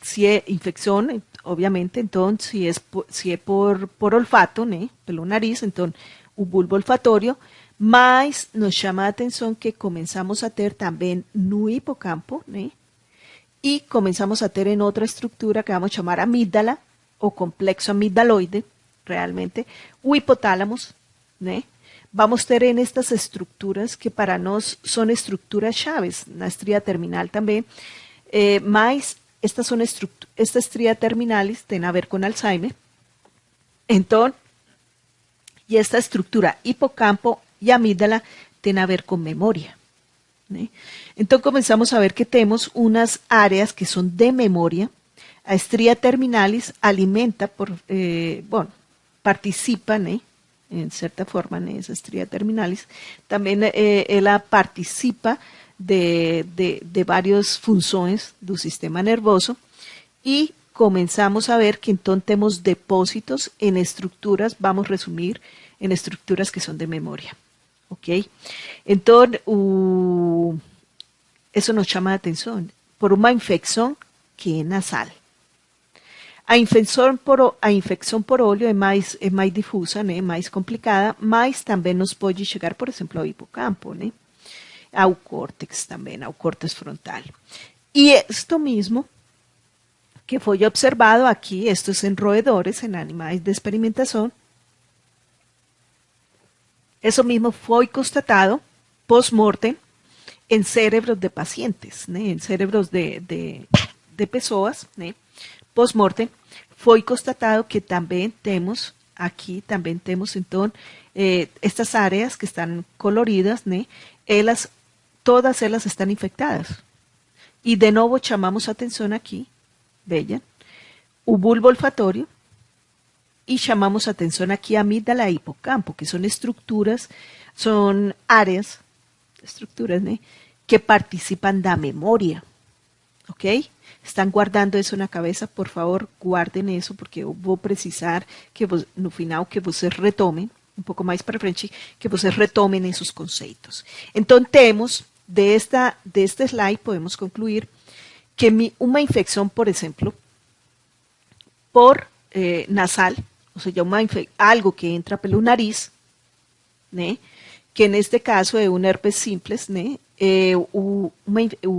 se é infecção, obviamente, então, se é por olfato, né? Pelo nariz, então, o bulbo olfatório. Mas nos chama a atenção que começamos a ter também no hipocampo, né? E começamos a ter em outra estrutura que vamos chamar amígdala, ou complexo amigdaloide, realmente, o hipotálamos, né? Vamos ter em estas estruturas que para nós são estruturas chaves, na estria terminal também, mas estas estrias terminales têm a ver com Alzheimer. Então, e esta estrutura hipocampo e amígdala tem a ver com memória, né? Então começamos a ver que temos umas áreas que são de memória. A estria terminalis alimenta, participa, né? En certa forma, nessa estria terminalis, também ela participa de várias funções do sistema nervoso e começamos a ver que então temos depósitos em estruturas, vamos resumir, em estruturas que são de memória. Ok? Então, isso nos chama a atenção por uma infecção que é nasal. A infecção por óleo é mais difusa, né? Mais complicada, mas também nos pode chegar, por exemplo, ao hipocampo, né? Ao córtex também, ao córtex frontal. E isto mesmo que foi observado aqui, estos en roedores, en animais de experimentação, isso mesmo foi constatado post-mortem em cérebros de pacientes, né? Em cérebros de pessoas, né? Post-mortem, foi constatado que também temos, aqui também temos, então, estas áreas que estão coloridas, né? Todas elas estão infectadas. E de novo chamamos a atenção aqui, vean, o bulbo olfatório, e chamamos a atenção aqui a amígdala e hipocampo, que são estruturas, são áreas, estruturas, né? Que participam da memória, ok? Estão guardando isso na cabeça, por favor, guardem isso, porque eu vou precisar que no final que vocês retomem, um pouco mais para frente, que vocês retomem esses conceitos. Então, temos, deste slide, podemos concluir que uma infecção, por exemplo, por nasal, ou seja, algo que entra pelo nariz, né? Que neste caso é um herpes simples, né? O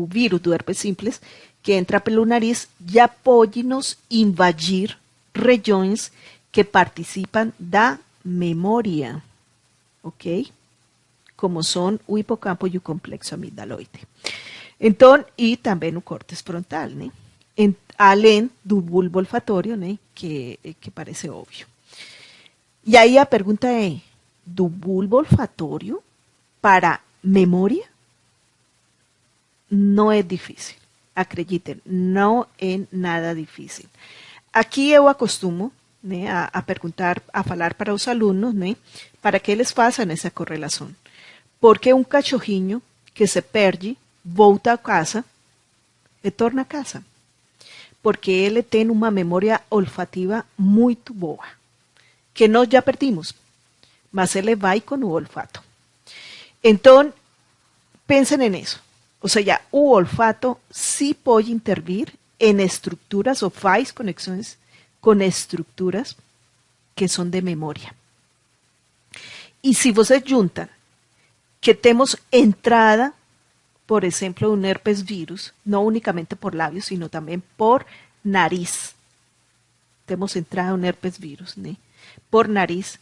vírus do herpes simples, que entra pelo nariz, já pode nos invadir regiões que participam da memória, ok? Como são o hipocampo e o complexo amigdaloide. Então, e também o córtex frontal, né? Além do bulbo olfatório, né? Que parece óbvio. E aí a pergunta é, do bulbo olfatório para memoria no es difícil. Acrediten, no es nada difícil. Aqui eu acostumo, né, a perguntar, a falar para os alunos, né, para que eles façam essa correlação. Porque um cachorrinho que se perde, volta a casa, retorna a casa. Porque ele tem uma memória olfativa muito boa, que nós já perdimos, mas ele vai com o olfato. Então, pensem nisso. Ou seja, o olfato sí pode intervir em estruturas ou faz conexões com estruturas que são de memória. E se vocês juntam que temos entrada, por exemplo, um herpes vírus, não unicamente por lábios, sino também por nariz. Temos entrada um herpes vírus, né? Por nariz.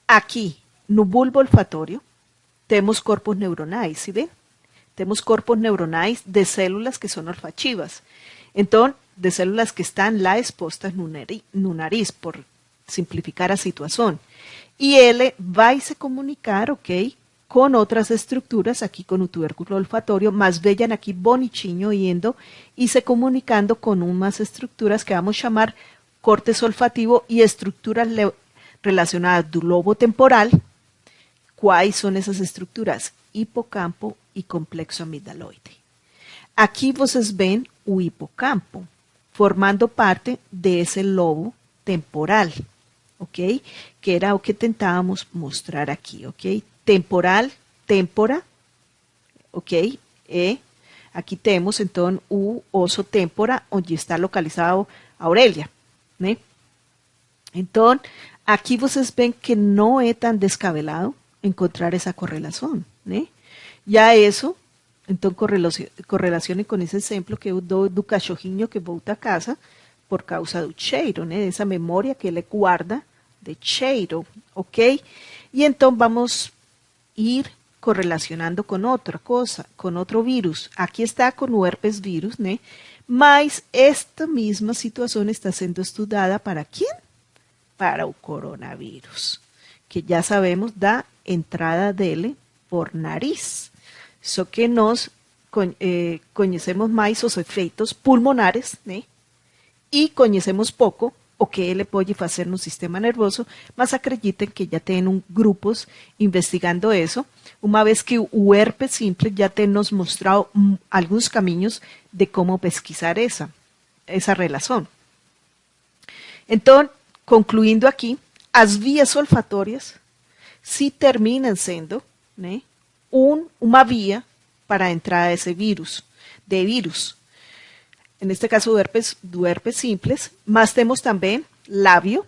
Aqui, no bulbo olfatório, temos corpos neuronais, ¿sí ven? Temos corpos neuronais de células que são olfativas. Então, de células que estão lá expostas no nariz, por simplificar a situação. E ele vai se comunicar, ok, com outras estruturas, aqui com o tubérculo olfatório, mas vejam aqui bonitinho indo e se comunicando com umas estruturas que vamos chamar córtex olfativo e estruturas relacionadas do lobo temporal. Quais são essas estruturas? Hipocampo e complexo amigdaloide. Aqui vocês veem o hipocampo, formando parte desse lobo temporal, ok? Que era o que tentávamos mostrar aqui, ok? Temporal, têmpora, ok? E aqui temos, então, o osso têmpora, onde está localizado a orelha, né? Então, aqui vocês veem que não é tão descabelado encontrar essa correlação, né? Já isso, então correlacione com esse exemplo que eu dou do cachorrinho que volta a casa por causa do cheiro, né? Essa memória que ele guarda de cheiro, ok? E então vamos ir correlacionando com outra coisa, com outro vírus. Aqui está com o herpes vírus, né? Mas esta mesma situação está sendo estudada para quem? Para o coronavírus, que já sabemos da entrada dele por nariz. Só que nós conhecemos mais os efeitos pulmonares, né? E conhecemos pouco o que ele pode fazer no sistema nervoso, mas acreditem que já tem grupos investigando isso, uma vez que o herpes simple já tem nos mostrado alguns caminhos de como pesquisar essa relação. Então, concluindo aqui, as vias olfatórias sí terminam sendo, né, uma via para a entrada desse vírus, en este caso do herpes simples, mas temos também lábio,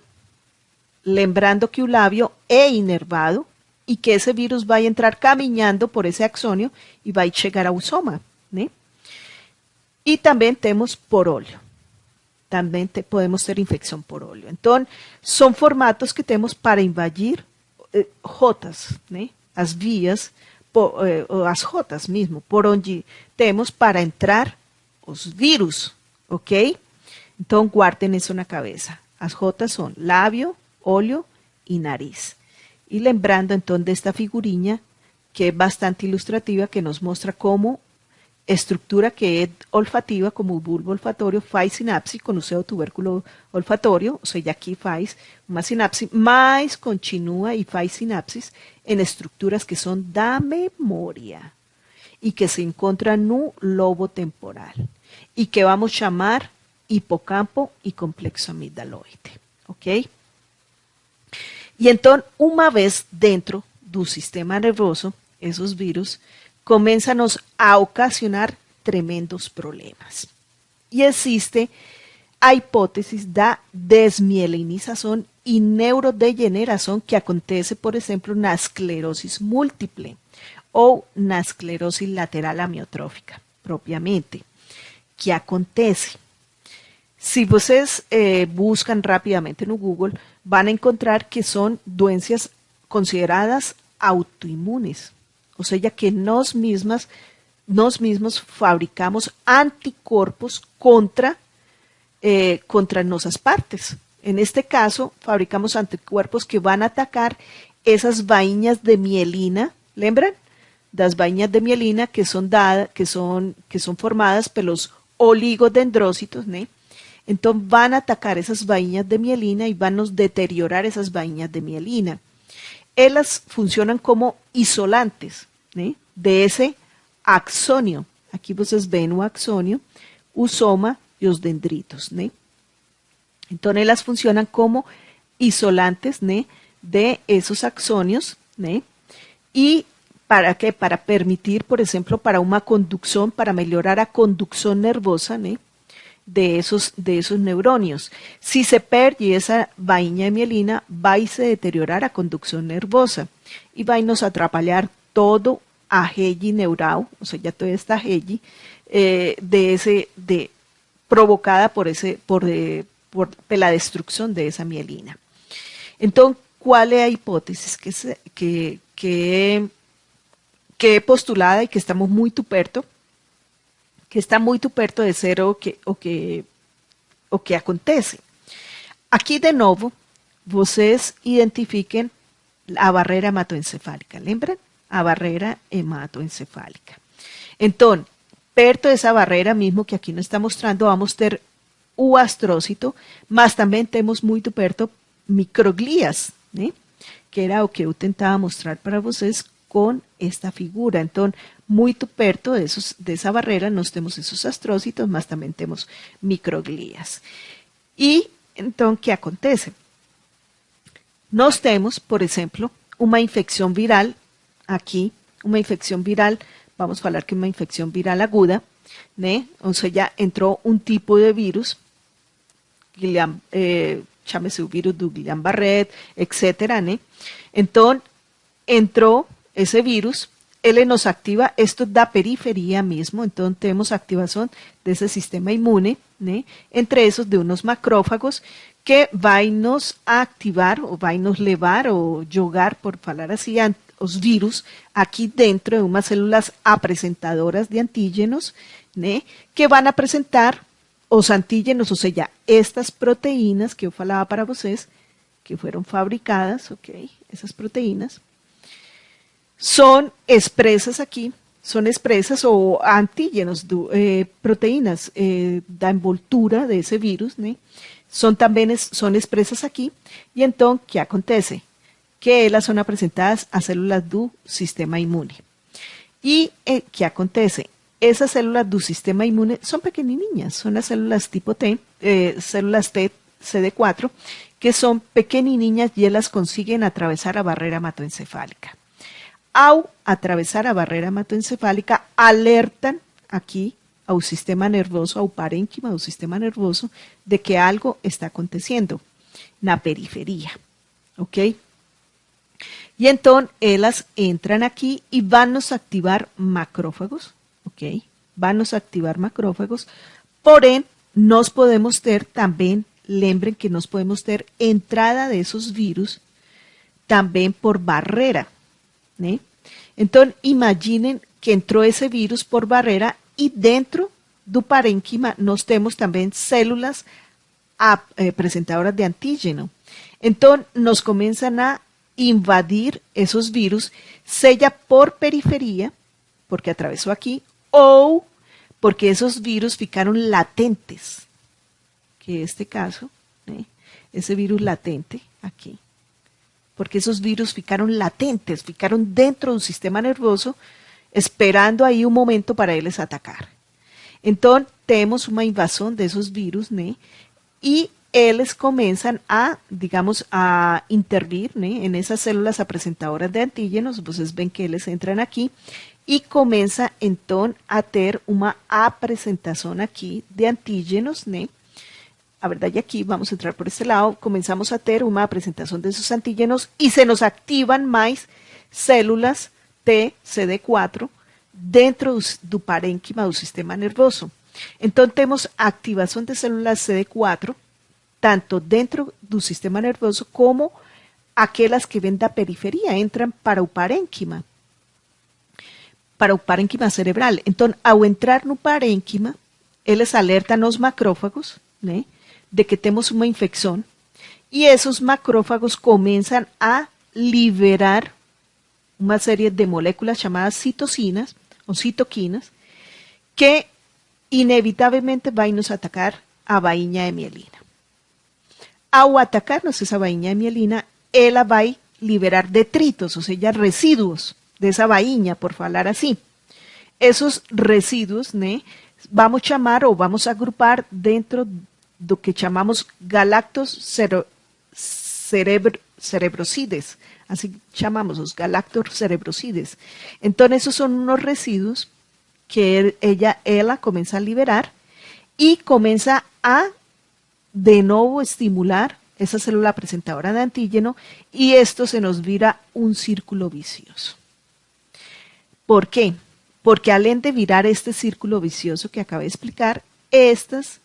lembrando que o lábio é inervado e que esse vírus vai entrar caminhando por esse axônio e vai chegar ao soma, né? E também temos por óleo. Também podemos ter infecção por óleo. Então, são formatos que temos para invadir rotas, né? As vias, as rotas mesmo, por onde temos para entrar os vírus, ok? Então, guardem isso na cabeça. As rotas são lábio, olho e nariz. E lembrando, então, desta figurinha, que é bastante ilustrativa, que nos mostra como estrutura que é olfativa, como o bulbo olfatório, faz sinapse com o seu tubérculo olfatório, ou seja, aqui faz uma sinapse, mas continua e faz sinapses em estruturas que são da memória e que se encontram no lobo temporal e que vamos chamar hipocampo e complexo amigdaloide, ok? E então, uma vez dentro do sistema nervoso, esses vírus começam a ocasionar tremendos problemas. E existe a hipótese da desmielinização e neurodegeneração que acontece, por exemplo, na esclerose múltiple ou na esclerose lateral amiotrófica, propriamente, que acontece. Se vocês buscam rapidamente no Google, vão encontrar que são doenças consideradas autoimunes, ou seja, que nós mesmos fabricamos anticorpos contra nossas partes. En este caso, fabricamos anticuerpos que van a atacar esas vainhas de mielina, ¿lembran? das vainhas de mielina que son formadas pelos oligodendrócitos, ¿no? Entonces van a atacar esas vainhas de mielina y van a deteriorar esas vainhas de mielina. Ellas funcionan como isolantes, ¿no? De ese axonio. Aquí vocês ven o axonio, o soma y los dendritos, ¿no? Entonces ellas funcionan como isolantes, ¿no? De esos axonios, ¿no? Y ¿para qué? Para permitir, por ejemplo, para una conducción, para mejorar la conducción nervosa, ¿no? de esos neuronios. Si se pierde esa vaina de mielina, va a se deteriorar la conducción nervosa y va a nos atrapalhar todo a rede neural, o sea, ya toda esta rede provocada por la destrucción de esa mielina. Entonces, ¿cuál es la hipótesis que he postulada y que estamos muy perto? Que está muy perto de ser o que acontece. Aqui, de novo, vocês identifiquem a barreira hematoencefálica. Lembram? A barreira hematoencefálica. Então, perto dessa barreira mesmo que aqui nos está mostrando, vamos ter o astrócito, mas também temos muito perto microglias, né? Que era o que eu tentava mostrar para vocês com esta figura. Então, muito perto dessa barreira, nós temos esses astrócitos, mas também temos microglias. E, então, o que acontece? Nós temos, por exemplo, uma infecção viral, aqui, uma infecção viral, vamos falar que uma infecção viral aguda, né? Ou seja, entrou um tipo de vírus, chame-se o vírus do Guillain-Barré, etc., né? Então, entrou ese virus, él nos activa esto da periferia mismo, entonces tenemos activación de ese sistema inmune, ¿no? Entre esos de unos macrófagos que nos a activar o nos levar o jogar, por falar así, los virus aquí dentro de unas células apresentadoras de antígenos, ¿no? Que van a presentar los antígenos, o sea, estas proteínas que yo falaba para vocês, que fueron fabricadas, ok, esas proteínas, son expresas aquí, son expresas o antígenos, proteínas da envoltura de ese virus, ¿no? Son expresas aquí, y entonces, ¿qué acontece? Que ellas son presentadas a células do sistema inmune. Y, ¿qué acontece? Esas células do sistema inmune son pequeñinas, son las células tipo T, células T, CD4, que son pequeñinas y ellas consiguen atravesar la barrera hematoencefálica. Ao atravessar a barreira hematoencefálica, alertam aqui ao sistema nervoso, ao parênquima do sistema nervoso, de que algo está acontecendo na periferia, ok? E então, elas entram aqui e vão nos ativar macrófagos, ok? Vão nos ativar macrófagos, porém, nós podemos ter também, lembrem que nós podemos ter entrada desses vírus também por barreira, ¿no? Entonces, imaginen que entró ese virus por barrera y dentro do parênquima nós temos também células presentadoras de antígeno. Entonces, nos comienzan a invadir esos virus, seja por periferia, porque atravesó aquí, o porque esos virus ficaron latentes, que en este caso, ese virus latente aquí, porque esos virus ficaron latentes, ficaron dentro del sistema nervoso, esperando ahí un momento para ellos atacar. Entonces, tenemos una invasión de esos virus, ¿no? Y ellos comienzan a, digamos, a intervir, ¿no? En esas células presentadoras de antígenos, ustedes ven que ellos entran aquí, y comienza entonces a tener una presentación aquí de antígenos, ¿no? A verdade, aqui, vamos a entrar por este lado, comenzamos a ter uma apresentação desses antígenos e se nos activam mais células T, CD4, dentro do parênquima do sistema nervoso. Então, temos a activação de células CD4, tanto dentro do sistema nervoso como aquelas que vêm da periferia, entram para o parênquima cerebral. Então, ao entrar no parênquima, eles alertam os macrófagos, né? De que temos uma infecção e esses macrófagos começam a liberar una serie de moléculas llamadas citocinas o citoquinas que inevitablemente van a nos atacar a vaina de mielina. Ao atacarnos esa vaina de mielina, ela va a liberar detritos, o sea, residuos de esa vaina, por falar así. Esos residuos, né, vamos a llamar o vamos a agrupar dentro de lo que llamamos galactos cerebrocides, así llamamos los galactos cerebrocides. Entonces esos son unos residuos que ella comienza a liberar y comienza a de nuevo estimular esa célula presentadora de antígeno y esto se nos vira un círculo vicioso. ¿Por qué? Porque al de virar este círculo vicioso que acabé de explicar, estos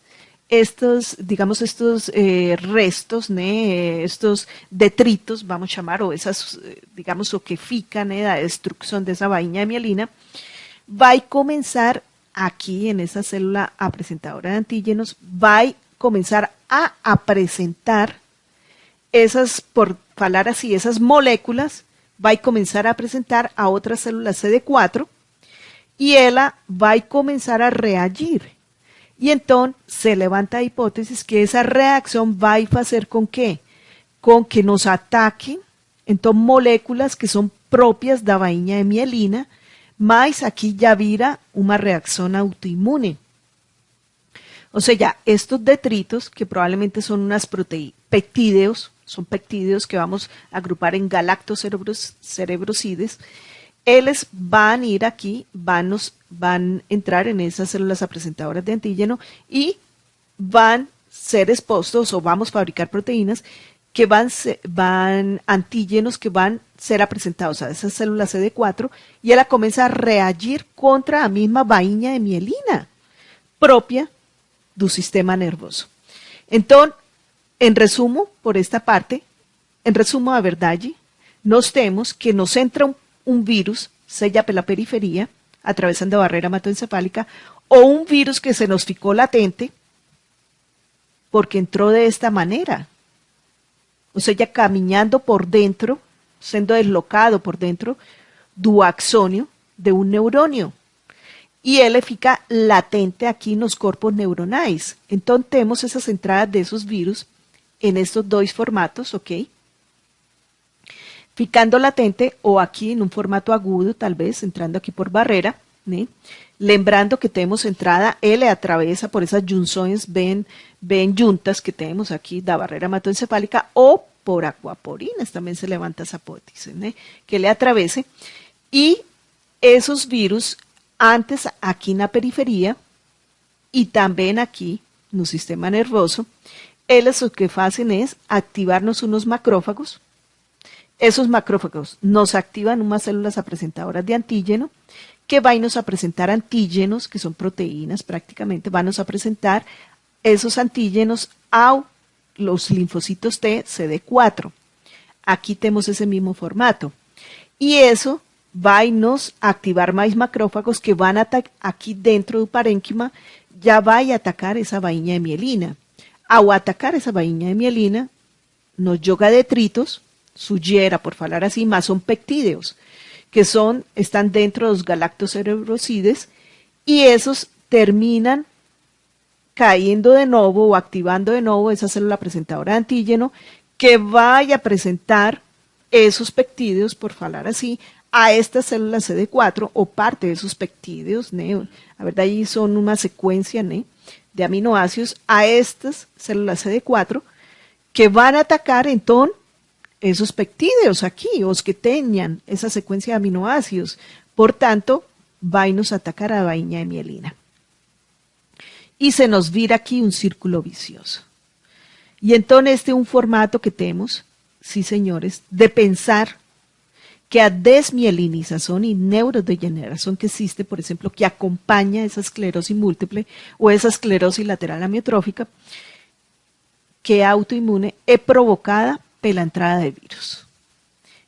restos, ¿no? Estos detritos, vamos a llamar, o esas, digamos, o que fican la destrucción de esa vaina de mielina, va a comenzar aquí en esa célula presentadora de antígenos, va a comenzar a presentar esas, por hablar así, esas moléculas, va a comenzar a presentar a otras células CD4 y ella va a comenzar a reagir. Y entonces se levanta la hipótesis que esa reacción va a hacer con qué? Con que nos ataquen entonces moléculas que son propias de la vaina de mielina, más aquí ya vira una reacción autoinmune. O sea, ya estos detritos, que probablemente son unas peptídeos, son peptídeos que vamos a agrupar en galactos cerebrocides, ellos van a ir aquí, van a entrar en esas células presentadoras de antígeno y van a ser expuestos o vamos a fabricar proteínas que van antígenos que van a ser presentados a esas células CD4 y ella comienza a reagir contra la misma vaina de mielina propia del sistema nervoso. Entonces, en resumo, por esta parte, en resumo a verdad, nos tenemos que nos entra un virus, sella por la periferia, atravesando la barrera hematoencefálica, o un virus que se nos ficó latente, porque entró de esta manera. O sea, ya caminando por dentro, siendo deslocado por dentro, do axonio de un neuronio. Y él fica latente aquí en los corpos neuronais. Entonces, tenemos esas entradas de esos virus en estos dos formatos, ¿ok? Ficando latente o aquí en un formato agudo, tal vez, entrando aquí por barrera, ¿sí? Lembrando que tenemos entrada, L atraviesa por esas junções ven juntas que tenemos aquí, la barrera hematoencefálica, o por aquaporinas, también se levanta esa hipótesis, ¿sí? Que le atravese, y esos virus, antes aquí en la periferia, y también aquí, en el sistema nervoso, ellos lo que hacen es activarnos unos macrófagos. Esos macrófagos nos activan unas células presentadoras de antígeno que van a presentar antígenos, que son proteínas prácticamente, van a presentar esos antígenos a los linfocitos T CD4. Aquí tenemos ese mismo formato. Y eso va a activar más macrófagos que van a aquí dentro del parénquima, ya va a atacar esa vaina de mielina. Ao atacar esa vaina de mielina, nos joga detritos, sugiera, por falar así, más son peptídeos, que están dentro de los galactos cerebrocides, y esos terminan cayendo de nuevo o activando de nuevo esa célula presentadora de antígeno, que vaya a presentar esos peptídeos, por falar así, a estas células CD4 o parte de esos peptídeos, ¿no? A ver, ahí son una secuencia, ¿no?, de aminoácidos a estas células CD4 que van a atacar entonces esos peptídeos aquí, los que tengan esa secuencia de aminoácidos. Por tanto, va a nos atacar a la vaina de mielina. Y se nos vira aquí un círculo vicioso. Y entonces este es un formato que tenemos, sí señores, de pensar que a desmielinización y neurodegeneración que existe, por ejemplo, que acompaña esa esclerosis múltiple o esa esclerosis lateral amiotrófica, que autoinmune es provocada por la entrada de virus.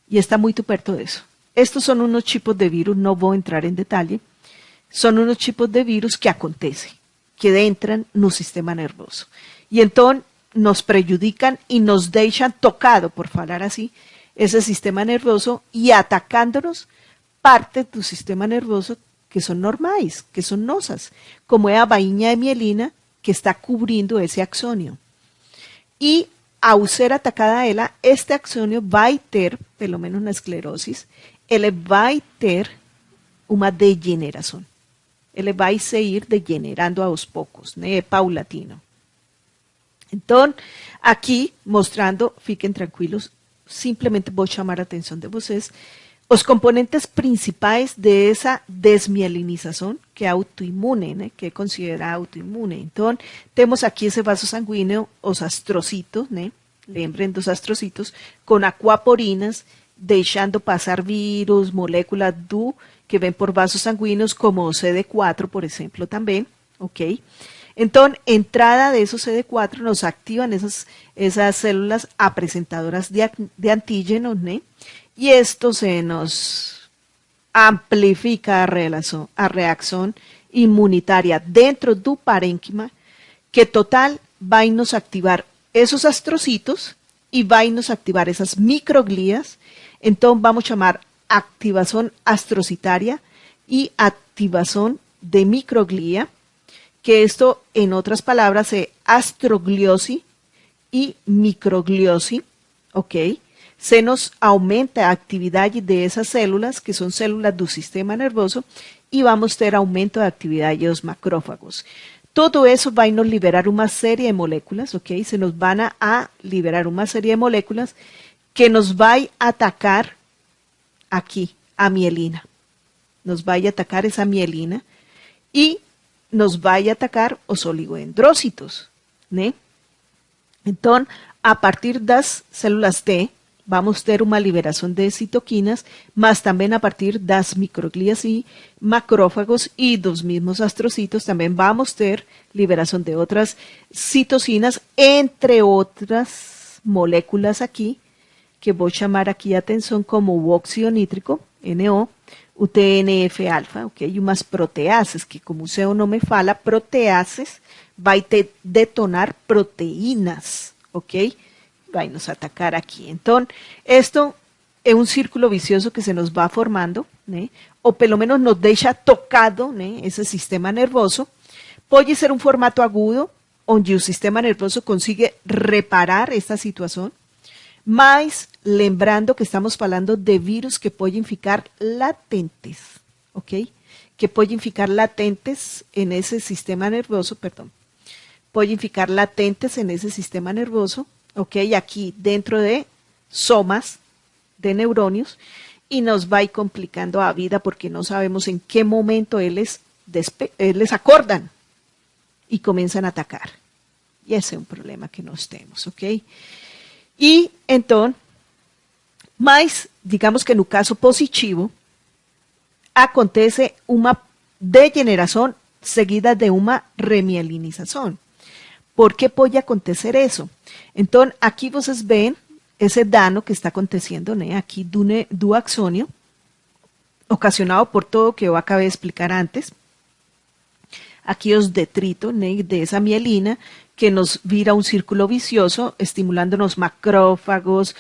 Y está muy tuperto de eso. Estos son unos tipos de virus, no voy a entrar en detalle, son unos tipos de virus que acontecen, que entran en un sistema nervoso. Y entonces nos perjudican y nos dejan tocado, por falar así, ese sistema nervoso y atacándonos partes do sistema nervoso que son normais, que son nosas, como é a bainha de mielina que está cubrindo esse axônio. E ao ser atacada ela, este axônio vai ter, pelo menos na esclerose, ele vai ter uma degeneração. Ele vai se ir degenerando aos poucos, né? É paulatino. Então, aqui, mostrando, fiquem tranquilos, simplesmente vou chamar a atenção de vocês, os componentes principais de essa desmielinização, que é autoimune, né? Que é considerada autoimune. Então, temos aqui esse vaso sanguíneo, os astrocitos, né? Lembrem dos astrocitos, com aquaporinas, deixando passar vírus, moléculas que vêm por vasos sanguíneos, como o CD4, por exemplo, também, ok? Então, entrada de esos CD4 nos activan esas células apresentadoras de antígenos, ¿no? Y esto se nos amplifica a reacción inmunitaria dentro do parênquima, que total va a nos activar esos astrocitos y va a nos activar esas microglías. Entonces, vamos a llamar activación astrocitaria y activación de microglía, que esto, en otras palabras, es astrogliosis y microgliosis, ¿ok? Se nos aumenta la actividad de esas células, que son células del sistema nervioso, y vamos a tener aumento de actividad de los macrófagos. Todo eso va a nos liberar una serie de moléculas, ¿ok? Se nos van a liberar una serie de moléculas que nos va a atacar aquí, a mielina. Nos va a atacar esa mielina y nos vai atacar os oligodendrócitos, né? Então, a partir das células T, vamos ter uma liberação de citoquinas, mas também a partir das microglias e macrófagos e dos mesmos astrocitos, também vamos ter liberação de outras citocinas, entre outras moléculas aqui, que vou chamar aqui a atenção como o óxido nítrico, NO, o TNF-alfa, ok? E umas proteases, que como o seu nome fala, proteases vai detonar proteínas, ok? Vai nos atacar aqui. Então, esto é um círculo vicioso que se nos va formando, né? Ou pelo menos nos deixa tocado, né? Esse sistema nervoso. Pode ser um formato agudo, onde o sistema nervoso consigue reparar esta situação, mas lembrando que estamos falando de vírus que podem ficar latentes, ok? Que podem ficar latentes en ese sistema nervoso, perdão. Podem ficar latentes en ese sistema nervoso, ok? Aqui dentro de somas de neurônios, e nos vai complicando a vida porque não sabemos em que momento eles acordam e começam a atacar. E esse é um problema que nós temos, ok? E, então, mas, digamos que no caso positivo, acontece uma degeneração seguida de uma remielinização. Por que pode acontecer isso? Então, aqui vocês veem esse dano que está acontecendo, né? Aqui do axônio, ocasionado por todo o que eu acabei de explicar antes. Aqui os detritos, né, de essa mielina, que nos vira un círculo vicioso, estimulándonos macrófagos,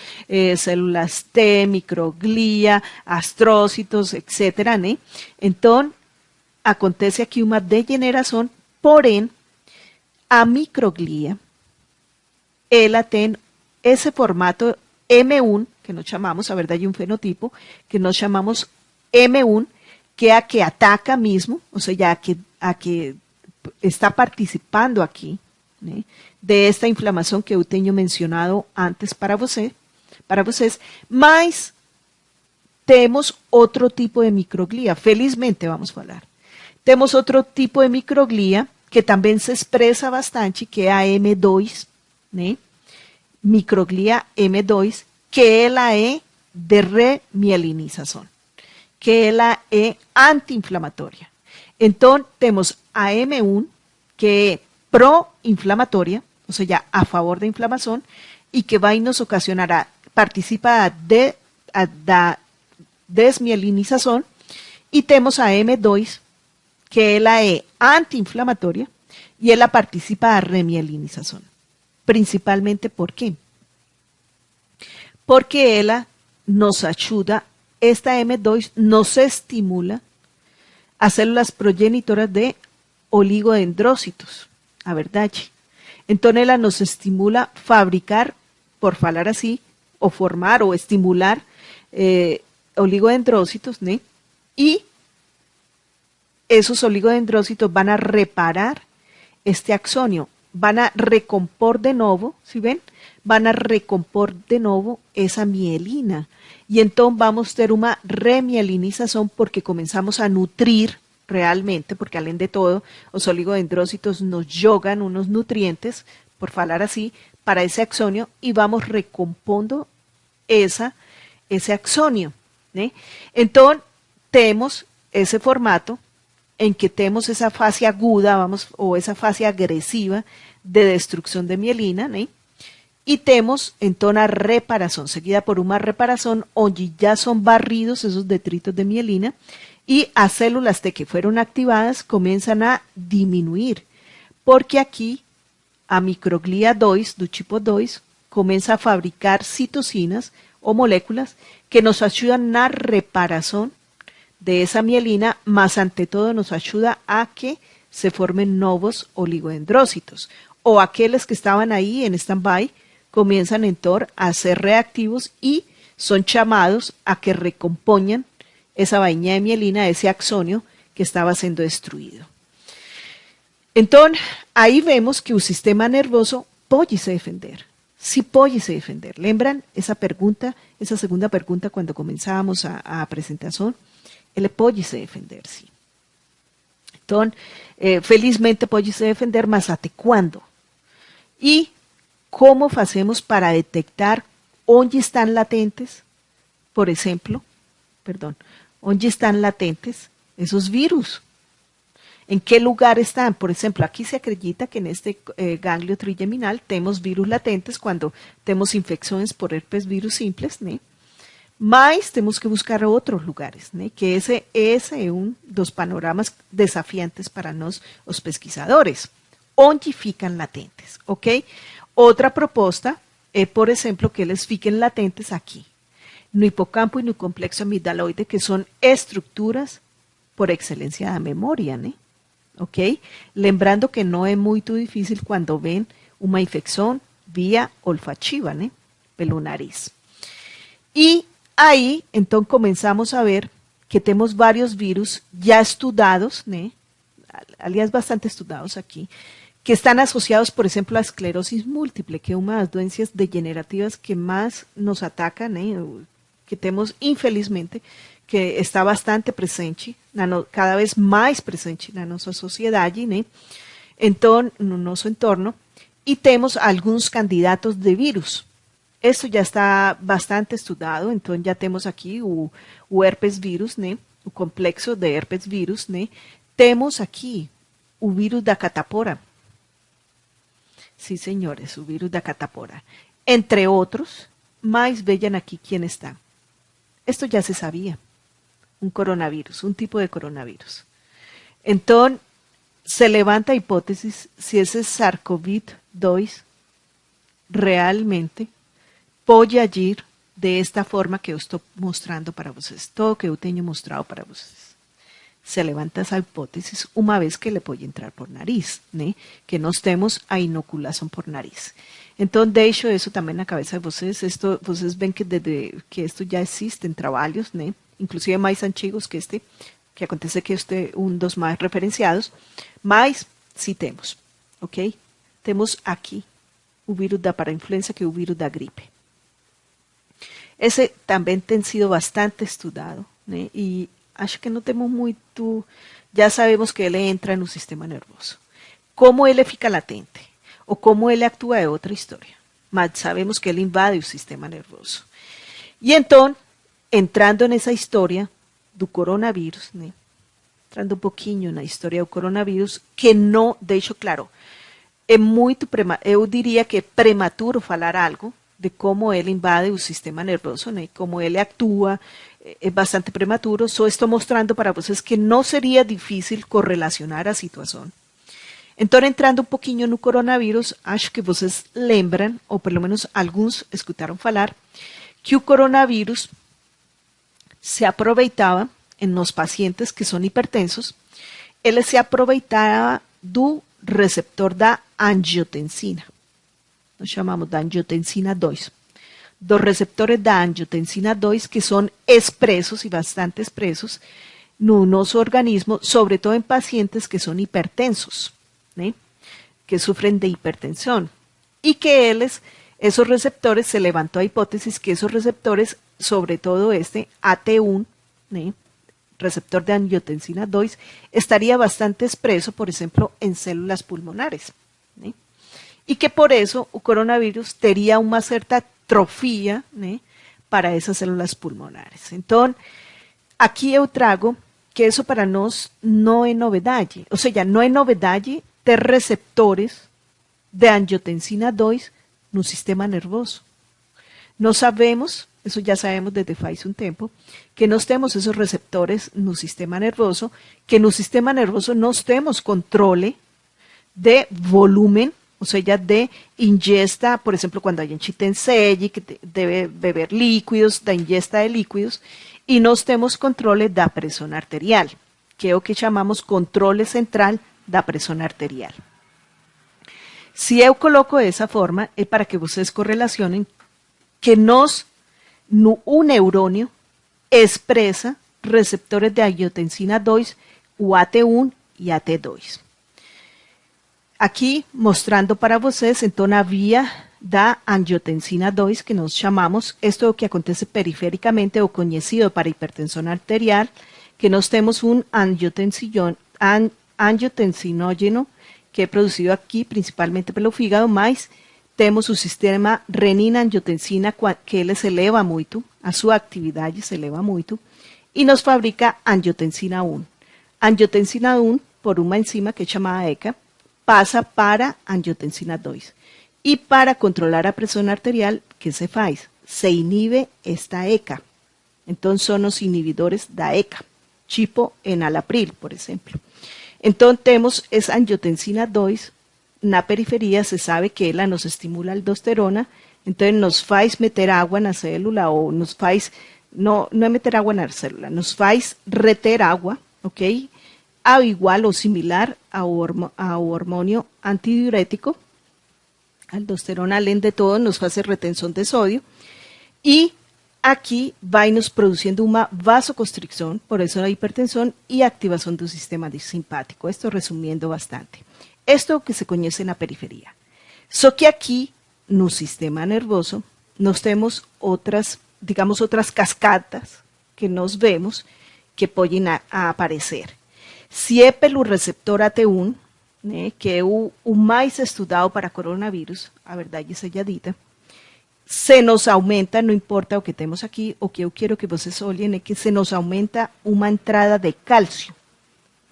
células T, microglía, astrócitos, etc. ¿né? Entonces, acontece aquí una degeneración, porém, a microglía, ela tem ese formato M1, que nos llamamos, a verdad hay un fenotipo, que nos llamamos M1, que es a que ataca mismo, o sea, a que está participando aquí, ¿né? De esta inflamação que eu tenho mencionado antes para vocês, mas temos outro tipo de microglía, felizmente vamos falar. Temos outro tipo de microglía que também se expressa bastante, que é a M2, né? Microglía M2, que ela é de remielinização, que ela é anti-inflamatória. Então, temos a M1, que é pro-inflamatoria, o sea, a favor de inflamación, y que va a nos ocasionar participa de desmielinización, y tenemos a M2, que ela é anti-inflamatoria, y ela participa a remielinización. Principalmente, ¿por qué? Porque ela nos ajuda, esta M2 nos estimula a células progenitoras de oligodendrócitos, a verdade? Então, ela nos estimula fabricar, por falar assim, ou formar ou estimular oligodendrócitos, né? E esos oligodendrócitos van a reparar este axonio, van a recompor de nuevo, ¿sí ven? Van a recompor de nuevo esa mielina. Y entonces vamos a tener una remielinización porque comenzamos a nutrir realmente, porque além de todo, los oligodendrócitos nos jogan unos nutrientes, por falar así, para ese axonio y vamos recompondo ese axonio. ¿Sí? Entonces, tenemos ese formato en que tenemos esa fase aguda, vamos, o esa fase agresiva de destrucción de mielina, ¿sí? Y tenemos entonces una reparación, seguida por una reparación donde ya son barridos esos detritos de mielina y a células T que fueron activadas comienzan a disminuir, porque aquí a microglia 2, do tipo 2, comienza a fabricar citocinas o moléculas que nos ayudan a la reparación de esa mielina, más ante todo nos ayuda a que se formen nuevos oligodendrócitos, o aquellos que estaban ahí en stand-by comienzan entonces a ser reactivos y son llamados a que recompongan esa vaina de mielina, ese axonio que estaba siendo destruido. Entonces, ahí vemos que el sistema nervioso puede se defender. Sí puede se defender. ¿Lembran esa pregunta, esa segunda pregunta cuando comenzábamos a presentación? Ele pode se defender, sim. Então, felizmente pode se defender, mas até quando? E como fazemos para detectar onde estão latentes, por exemplo, onde estão latentes esos vírus? ¿En qué lugar están? Por ejemplo, aquí se acredita que en este ganglio trigeminal tenemos virus latentes cuando tenemos infecciones por herpes virus simples, ¿no? Mas temos que buscar outros lugares, né? Que esse é um dos panoramas desafiantes para nós, os pesquisadores. Onde ficam latentes, ok? Outra proposta é, por exemplo, que eles fiquem latentes aqui, no hipocampo e no complexo amigdaloide, que são estruturas por excelência da memória, né? Ok? Lembrando que não é muito difícil quando ven uma infecção via olfativa, né? Pelo nariz. E ahí, entonces, comenzamos a ver que tenemos varios virus ya estudiados, ¿no? Aliás, bastante estudiados aquí, que están asociados, por ejemplo, a esclerosis múltiple, que es una de las doenças degenerativas que más nos atacan, ¿no? Que tenemos, infelizmente, que está bastante presente, cada vez más presente en nuestra sociedad, ¿no? Entonces, en nuestro entorno, y tenemos algunos candidatos de virus. Esto ya está bastante estudiado, entonces ya tenemos aquí o herpes virus, ¿no? O complexo de herpes virus, ¿no? Tenemos aquí o virus da catapora. Sí, señores, o virus da catapora. Entre otros, más vean aquí quién está. Esto ya se sabía. Un coronavirus, un tipo de coronavirus. Entonces, se levanta hipótesis si ese SARS-CoV-2 realmente pode agir de esta forma que eu estou mostrando para vocês, todo que eu tenho mostrado para vocês. Se levanta essa hipótese uma vez que ele pode entrar por nariz, né? Que nós temos a inoculação por nariz. Então, deixo isso também na cabeça de vocês. Vocês veem que desde que isto já existe em trabalhos, né? Inclusive mais antigos que este, que acontece que este é um dos mais referenciados, mas sim temos, ok? Temos aqui o vírus da parainfluenza, que é o vírus da gripe. Esse também tem sido bastante estudado, né? E acho que não temos muito, já sabemos que ele entra no sistema nervoso. Como ele fica latente, ou como ele atua é outra história, mas sabemos que ele invade o sistema nervoso. E então, entrando nessa história do coronavírus, né? Entrando um pouquinho na história do coronavírus, que não, deixo claro, é muito, eu diria que é prematuro falar algo de como ele invade o sistema nervoso, né? Como ele atua, é bastante prematuro. Só estou mostrando para vocês que não seria difícil correlacionar a situação. Então, entrando um pouquinho no coronavírus, acho que vocês lembram, ou pelo menos alguns escutaram falar, que o coronavírus se aproveitava nos pacientes que são hipertensos, ele se aproveitava do receptor da angiotensina. Nós chamamos da angiotensina 2. Dos receptores da angiotensina 2 que são expressos e bastante expressos no nosso organismo, sobretudo em pacientes que são hipertensos, né? Que sofrem de hipertensão. E que esos receptores, se levantou a hipótesis que esos receptores, sobre todo este AT1, ¿sí? Receptor de angiotensina 2, estaría bastante expreso, por ejemplo, en células pulmonares. ¿Sí? Y que por eso el coronavirus tendría una cierta atrofia, ¿sí? Para esas células pulmonares. Entonces, aquí yo trago que eso para nosotros no es novedad. O sea, no es novedad de receptores de angiotensina 2 no sistema nervoso. No sabemos, eso ya sabemos desde hace un tiempo, que no tenemos esos receptores no sistema nervoso, que no sistema nervoso no tenemos control de volumen, o sea, ya de ingesta, por ejemplo, cuando hay enchitenselli, que debe beber líquidos, da ingesta de líquidos, y no tenemos control de presión arterial, que es lo que llamamos control central de presión arterial. Si yo coloco de esa forma, es para que ustedes correlacionen que un neuronio expresa receptores de angiotensina 2, o AT1 y AT2. Aquí, mostrando para ustedes, entonces, a vía da angiotensina 2, que nos llamamos, esto es lo que acontece periféricamente o conocido para hipertensión arterial, que nos tenemos un angiotensinógeno, que é produzido aqui principalmente pelo fígado, mas temos o sistema renina-angiotensina, que ele se eleva muito, a sua atividade se eleva muito, e nos fabrica angiotensina 1. Angiotensina 1, por uma enzima que é chamada ECA, passa para angiotensina 2. E para controlar a pressão arterial, que se faz? Se inibe esta ECA. Então, são os inibidores da ECA, tipo enalapril, por exemplo. Entonces, tenemos esa angiotensina 2, na periferia se sabe que ela nos estimula a aldosterona, entonces nos faz meter agua na célula, ou nos faz, no é meter agua na célula, nos faz reter agua, ok? Ao igual ou similar ao hormônio antidiurético, a aldosterona, além de todo, nos faz retenção de sodio, e aquí va nos produciendo una vasoconstricción, por eso la hipertensión y activación del sistema simpático. Esto resumiendo bastante. Esto que se conoce en la periferia. So que aquí, en el sistema nervoso, nos tenemos otras, digamos, otras cascadas que nos vemos que pueden aparecer. Si es pelo receptor AT1, que es el más estudiado para coronavirus, a verdad ya seja dita, se nos aumenta, no importa lo que tenemos aquí, o que yo quiero que vocês olhem, es que se nos aumenta una entrada de calcio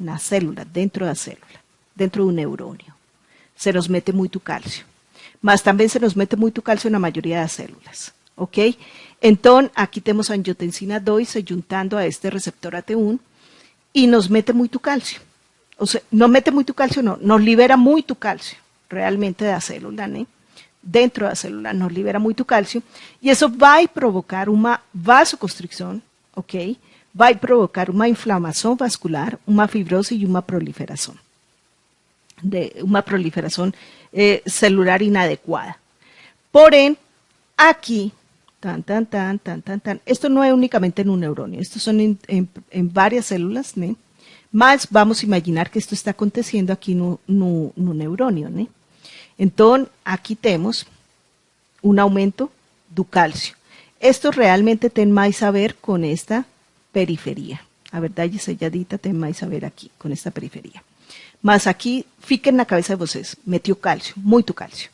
en la célula, dentro de la célula, dentro de un neuronio. Se nos mete mucho calcio. Mas también se nos mete mucho calcio en la mayoría de las células. ¿Ok? Entonces, aquí tenemos angiotensina 2 se juntando a este receptor AT1 y nos mete mucho calcio. O sea, no mete mucho calcio, no, nos libera mucho calcio realmente de la célula, ¿no? Dentro de la célula nos libera mucho calcio y eso va a provocar una vasoconstricción, ¿ok? Va a provocar una inflamación vascular, una fibrosis y una proliferación celular inadecuada. Por ende, aquí, esto no es únicamente en un neuronio, esto son en varias células, ¿no? Más vamos a imaginar que esto está aconteciendo aquí en un neuronio, ¿no? Entonces, aquí tenemos un aumento do calcio. Esto realmente tiene más a ver con esta periferia. A verdad, ya dita, tiene más a ver aquí, con esta periferia. Mas aquí, fiquen en la cabeza de vocês, metió calcio, mucho calcio.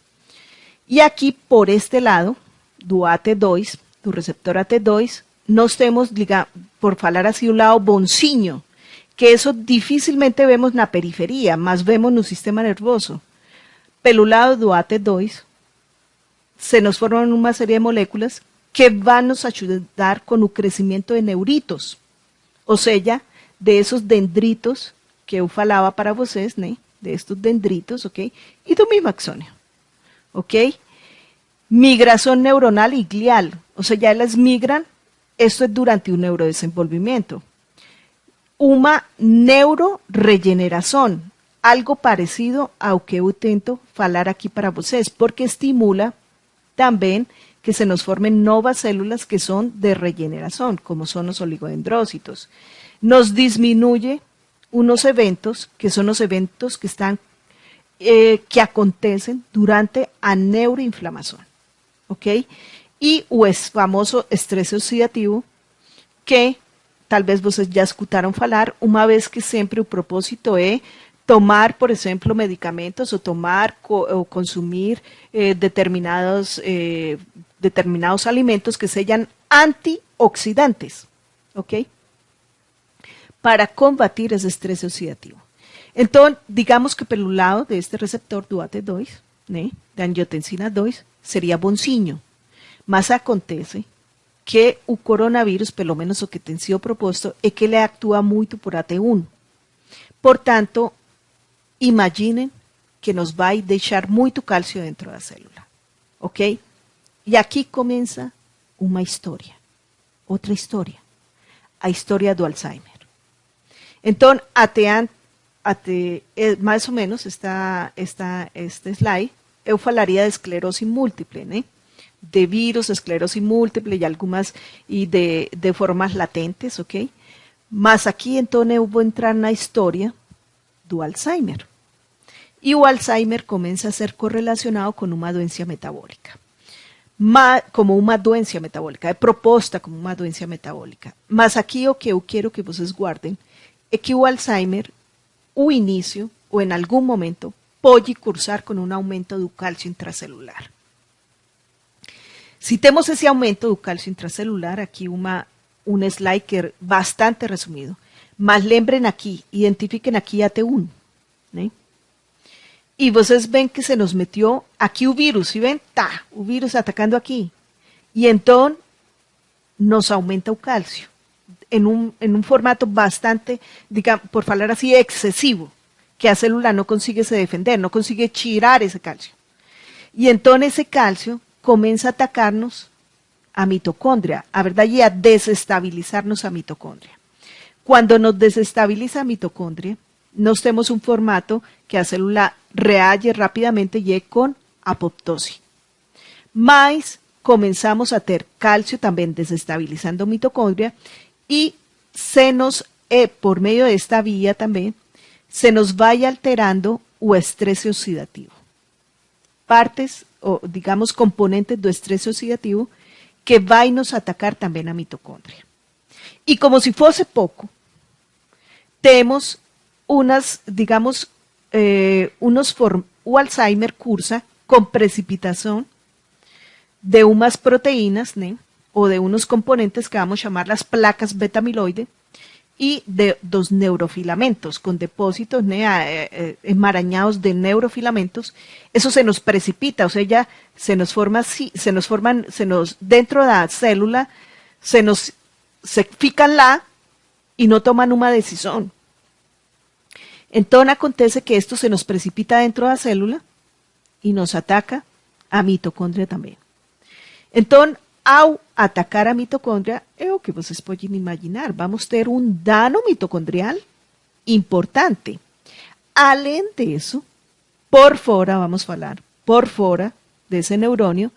Y aquí, por este lado, do AT2, do receptor AT2, nos tenemos, por falar así, un lado boncinho, que eso difícilmente vemos en la periferia, más vemos en el sistema nervoso. Pelo lado do AT2, se nos forman una serie de moléculas que van a ayudar con el crecimiento de neuritos, o sea, de esos dendritos que yo falaba para vocês, ¿no? De estos dendritos, ¿ok? Y do mismo axonio, ¿ok? Migración neuronal y glial, O sea, ya las migran, esto es durante un neurodesenvolvimiento. Una neuroregeneración, algo parecido ao que eu tento falar aqui para vocês, porque estimula también que se nos formen nuevas células que son de regeneración, como son los oligodendrócitos. Nos disminuye unos eventos, que son los eventos que están que acontecen durante a neuroinflamación, ¿ok? Y o famoso estrés oxidativo, que tal vez vocês já escutaram falar, uma vez que sempre o propósito é tomar, por exemplo, medicamentos ou tomar ou consumir determinados alimentos que sejam antioxidantes, ¿ok? Para combatir esse estresse oxidativo. Então, digamos que pelo lado deste receptor do AT2, né, da angiotensina 2, seria bonzinho. Mas acontece que o coronavírus, pelo menos o que tem sido proposto, é que ele atua muito por AT1. Portanto, imaginem que nos vai deixar muito cálcio dentro da célula, ok? E aqui começa uma história, outra história, a história do Alzheimer. Então, até mais ou menos este slide, eu falaria de esclerose múltiple, né? De vírus, esclerose múltiple e algumas e de formas latentes, ok? Mas aqui então eu vou entrar na história do Alzheimer. E o Alzheimer começa a ser correlacionado com uma doença metabólica. Como uma doença metabólica, é proposta como uma doença metabólica. Mas aqui o que eu quero que vocês guardem é que o Alzheimer, o início, ou em algum momento, pode cursar com um aumento do cálcio intracelular. Si temos esse aumento do cálcio intracelular, aqui um slide que é bastante resumido, mas lembrem aqui, identifiquem aqui AT1, né? E vocês veem que se nos meteu aqui o vírus, ¿sí ven? Tá, o vírus atacando aqui. E então, nos aumenta o cálcio, em um formato bastante, digamos, por falar assim, excesivo, que a célula não consegue se defender, não consegue tirar esse cálcio. E então, esse cálcio comienza a atacarnos a mitocondria, a verdad, y a desestabilizarnos a mitocondria. Cuando nos desestabiliza a mitocondria, nos tenemos un formato que la célula reage rápidamente y con apoptosis. Mas comenzamos a tener calcio también desestabilizando mitocondria y se nos, por medio de esta vía también, se nos vaya alterando o estrés oxidativo. Partes o digamos componentes do estresse oxidativo que vai nos atacar também a mitocôndria. E como se fosse pouco, temos unas, digamos, o Alzheimer cursa com precipitação de umas proteínas, né, ou de unos componentes que vamos chamar as placas beta-amiloide y de dos neurofilamentos con depósitos enmarañados de neurofilamentos. Eso se nos precipita, o sea, ya se nos forma, dentro de la célula se fican lá y no toman una decisión. Entonces acontece que esto se nos precipita dentro de la célula y nos ataca a mitocondria también. Entonces, ao atacar a mitocondria, é o que vocês podem imaginar, vamos ter um dano mitocondrial importante. Além disso, por fora, vamos falar, por fora desse neurônio,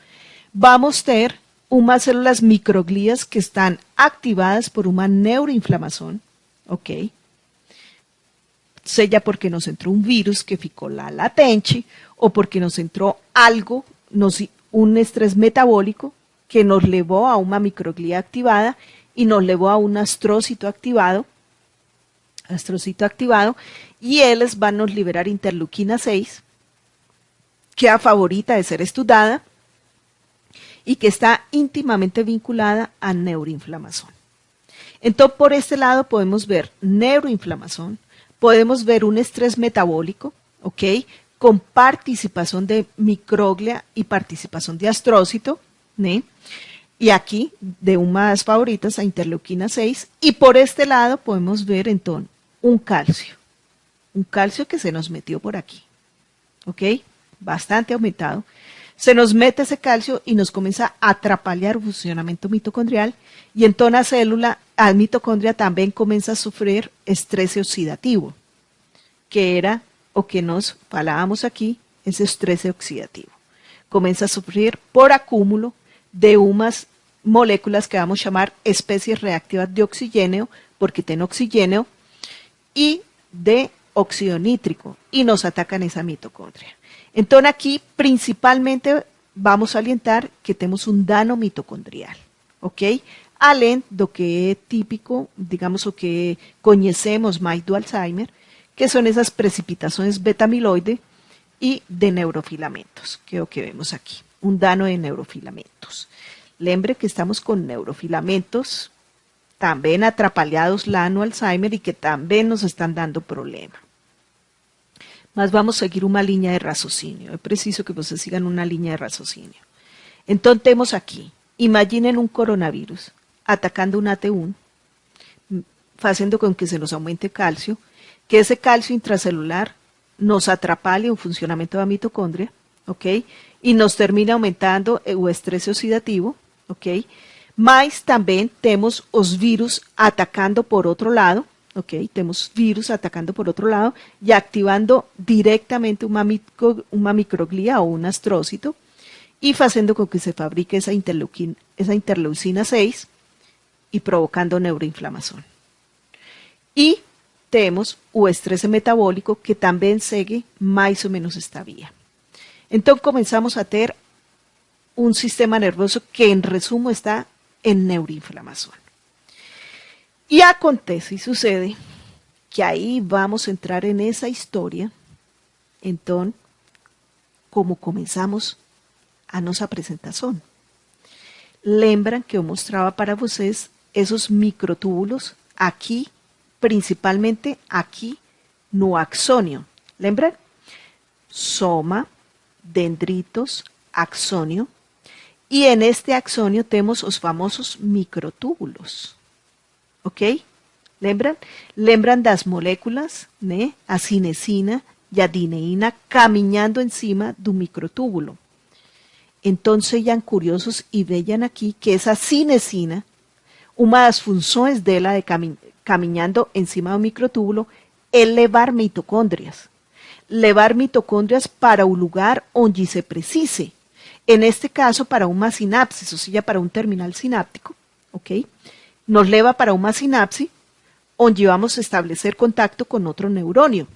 vamos ter umas células microglias que estão activadas por uma neuroinflamação, ok? Seja porque nos entrou um vírus que ficou lá latente, ou porque nos entrou algo, um estresse metabólico, que nos llevó a una microglia activada y nos llevó a un astrócito activado, y ellos van a nos liberar interleuquina 6, que es la favorita de ser estudiada y que está íntimamente vinculada a neuroinflamación. Entonces, por este lado podemos ver neuroinflamación, podemos ver un estrés metabólico, ¿ok? Con participación de microglia y participación de astrócito, ¿né? Y aquí, de unas favoritas, a interleuquina 6, y por este lado podemos ver entonces un calcio que se nos metió por aquí, ¿ok? Bastante aumentado. Se nos mete esse cálcio e nos começa a atrapalhar o funcionamento mitocondrial e então a célula, a mitocôndria também começa a sofrer estresse oxidativo, que era o que nós falávamos aqui, esse estresse oxidativo. Começa a sofrer por acúmulo de umas moléculas que vamos chamar espécies reactivas de oxigênio, porque tem oxigênio, e de óxido nítrico, e nos atacan essa mitocôndria. Então aqui, principalmente, vamos a salientar que temos um dano mitocondrial, ok? Além do que é típico, digamos, o que conhecemos mais do Alzheimer, que são essas precipitações beta-amiloide e de neurofilamentos, que é o que vemos aqui, um dano de neurofilamentos. Lembre que estamos com neurofilamentos também atrapalhados lá no Alzheimer e que também nos estão dando problema. Mas vamos seguir uma linha de raciocínio. É preciso que vocês sigam uma linha de raciocínio. Então temos aqui, imaginem um coronavírus atacando um AT1, fazendo com que se nos aumente cálcio, que esse cálcio intracelular nos atrapalhe o funcionamento da mitocôndria, ok? E nos termina aumentando o estresse oxidativo, ok? Mas também temos os vírus atacando por outro lado, ok? Temos vírus atacando por outro lado e activando diretamente uma microglia ou um astrócito e fazendo com que se fabrique essa interleucina 6 e provocando neuroinflamação. E temos o estresse metabólico que também segue mais ou menos esta via. Então começamos a ter um sistema nervoso que em resumo está em neuroinflamação. E acontece e sucede que aí vamos a entrar en essa história, então, como começamos a nossa apresentação. Lembram que eu mostrava para vocês esses microtúbulos aqui, principalmente aqui no axônio. Lembram? Soma, dendritos, axônio. E en este axônio temos os famosos microtúbulos. Ok? Lembram? Lembram das moléculas, né? A cinesina e a dineína caminhando em cima do microtúbulo. Então, sejam curiosos e vejam aqui que essa cinesina, uma das funções dela de caminhando em cima do microtúbulo é levar mitocôndrias. Levar mitocôndrias para o lugar onde se precise. En este caso, para uma sinapsis, ou seja, para um terminal sináptico, ok? Nos leva para uma sinapse onde vamos a establecer contacto com outro neurônio.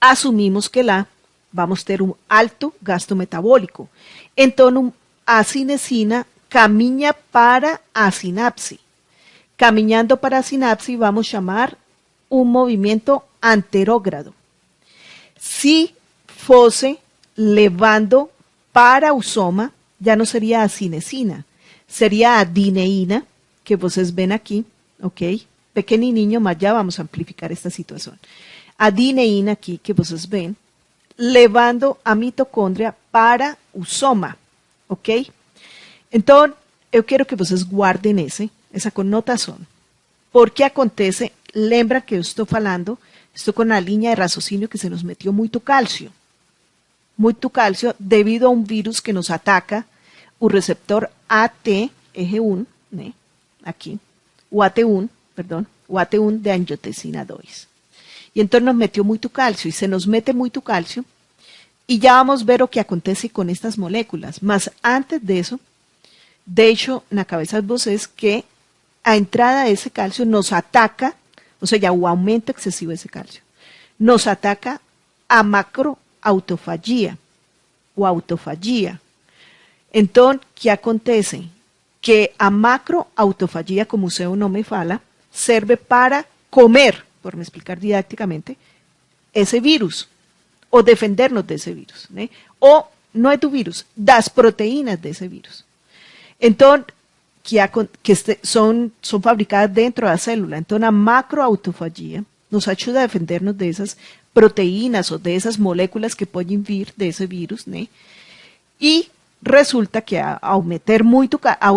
Assumimos que lá vamos ter um alto gasto metabólico. Então, a cinesina caminha para a sinapse. Caminhando para a sinapse, vamos chamar um movimento anterógrado. Se fosse levando para o soma, já não seria a cinesina, seria a dineína, que vocês veem aqui, ok? Pequenininho, mas já vamos a amplificar esta situação. A dineína aqui, que vocês veem, levando a mitocôndria para o soma, ok? Então, eu quero que vocês guardem essa conotação. Porque acontece, lembra que eu estou falando, estou com a linha de raciocínio que se nos metió muito cálcio devido a um vírus que nos ataca o receptor AT-EG1, né? Aqui, o AT1 de angiotensina 2. E então nos metió muito cálcio, e se nos mete muito cálcio, e já vamos ver o que acontece com estas moléculas. Mas antes disso, deixo na cabeça de vocês que a entrada desse cálcio nos ataca, ou seja, o aumento excessivo desse cálcio, nos ataca a macroautofagia, ou autofagia. Então, o que acontece? Que a macroautofagia, como o seu nome fala, serve para comer, por me explicar didácticamente, esse vírus, ou defendernos desse vírus, né? Ou, não é do vírus, das proteínas desse vírus. Então, são fabricadas dentro da célula. Então, a macroautofagia nos ajuda a defendernos dessas proteínas ou dessas moléculas que podem vir desse vírus, né? E resulta que ao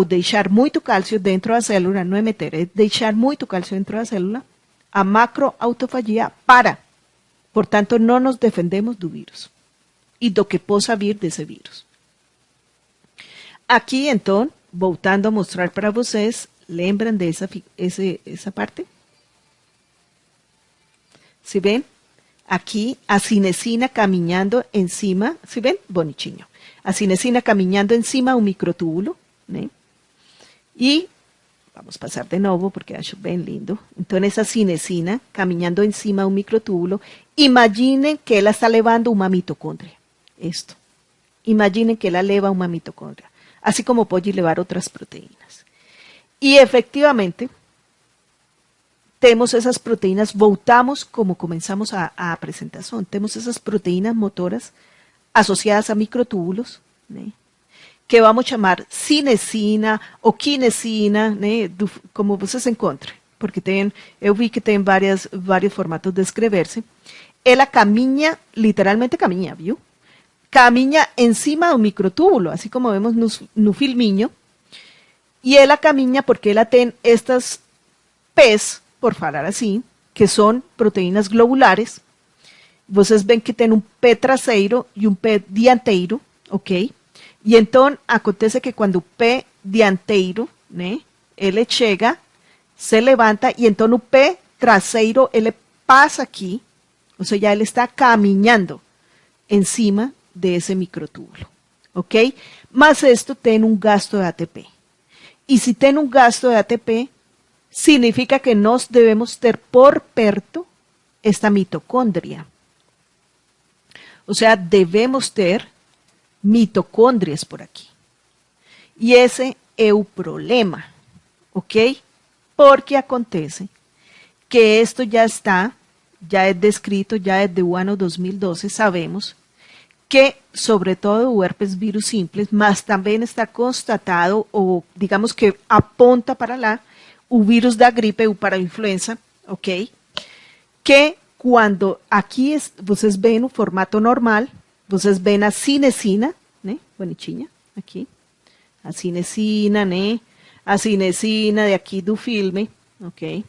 deixar muito cálcio dentro da célula, não é meter, é deixar muito cálcio dentro da célula, a macroautofagia para. Portanto, não nos defendemos do vírus. e do que possa vir desse vírus. Aqui, então, voltando a mostrar para vocês, lembram dessa parte? ¿Sí ven? Aquí a cinesina caminhando encima, ¿sí ven? Bonitinho. A cinesina caminhando encima un microtúbulo, ¿né? Y vamos a pasar de nuevo porque acho bem lindo. Entonces, a cinesina caminhando encima un microtúbulo, imaginen que ela está levando uma mitocondria. Esto. Imaginen que ela leva uma mitocondria, así como pode levar otras proteínas. Y efectivamente, temos essas proteínas, voltamos como comenzamos a presentação, temos essas proteínas motoras associadas a microtúbulos, né, que vamos chamar cinesina ou quinesina, né, como vocês encontrem, porque eu vi que tem vários formatos de escrever-se. Ela caminha, literalmente caminha, viu? Caminha em cima do microtúbulo, assim como vemos no filminho, e ela caminha porque ela tem estas P's, por falar assim, que são proteínas globulares. Vocês veem que tem um P traseiro e um P dianteiro, ok? E então acontece que quando o P dianteiro, né, ele chega, se levanta, e então o P traseiro, ele passa aqui, ou seja, ele está caminhando em cima desse microtúbulo, ok? Mas isto tem um gasto de ATP. E se tem um gasto de ATP, significa que nós devemos ter por perto esta mitocondria. O sea, devemos ter mitocôndrias por aqui. E esse é o problema, ok? Porque acontece que isto já é descrito, já é do ano 2012, sabemos que, sobre todo, o herpes vírus simples, mas também está constatado, ou digamos que aponta para lá, o vírus da gripe ou para a influenza, ok? Que quando aqui vocês veem no formato normal, vocês veem a cinesina, né? Bonitinha, aqui. A cinesina, né? A cinesina de aqui do filme, ok?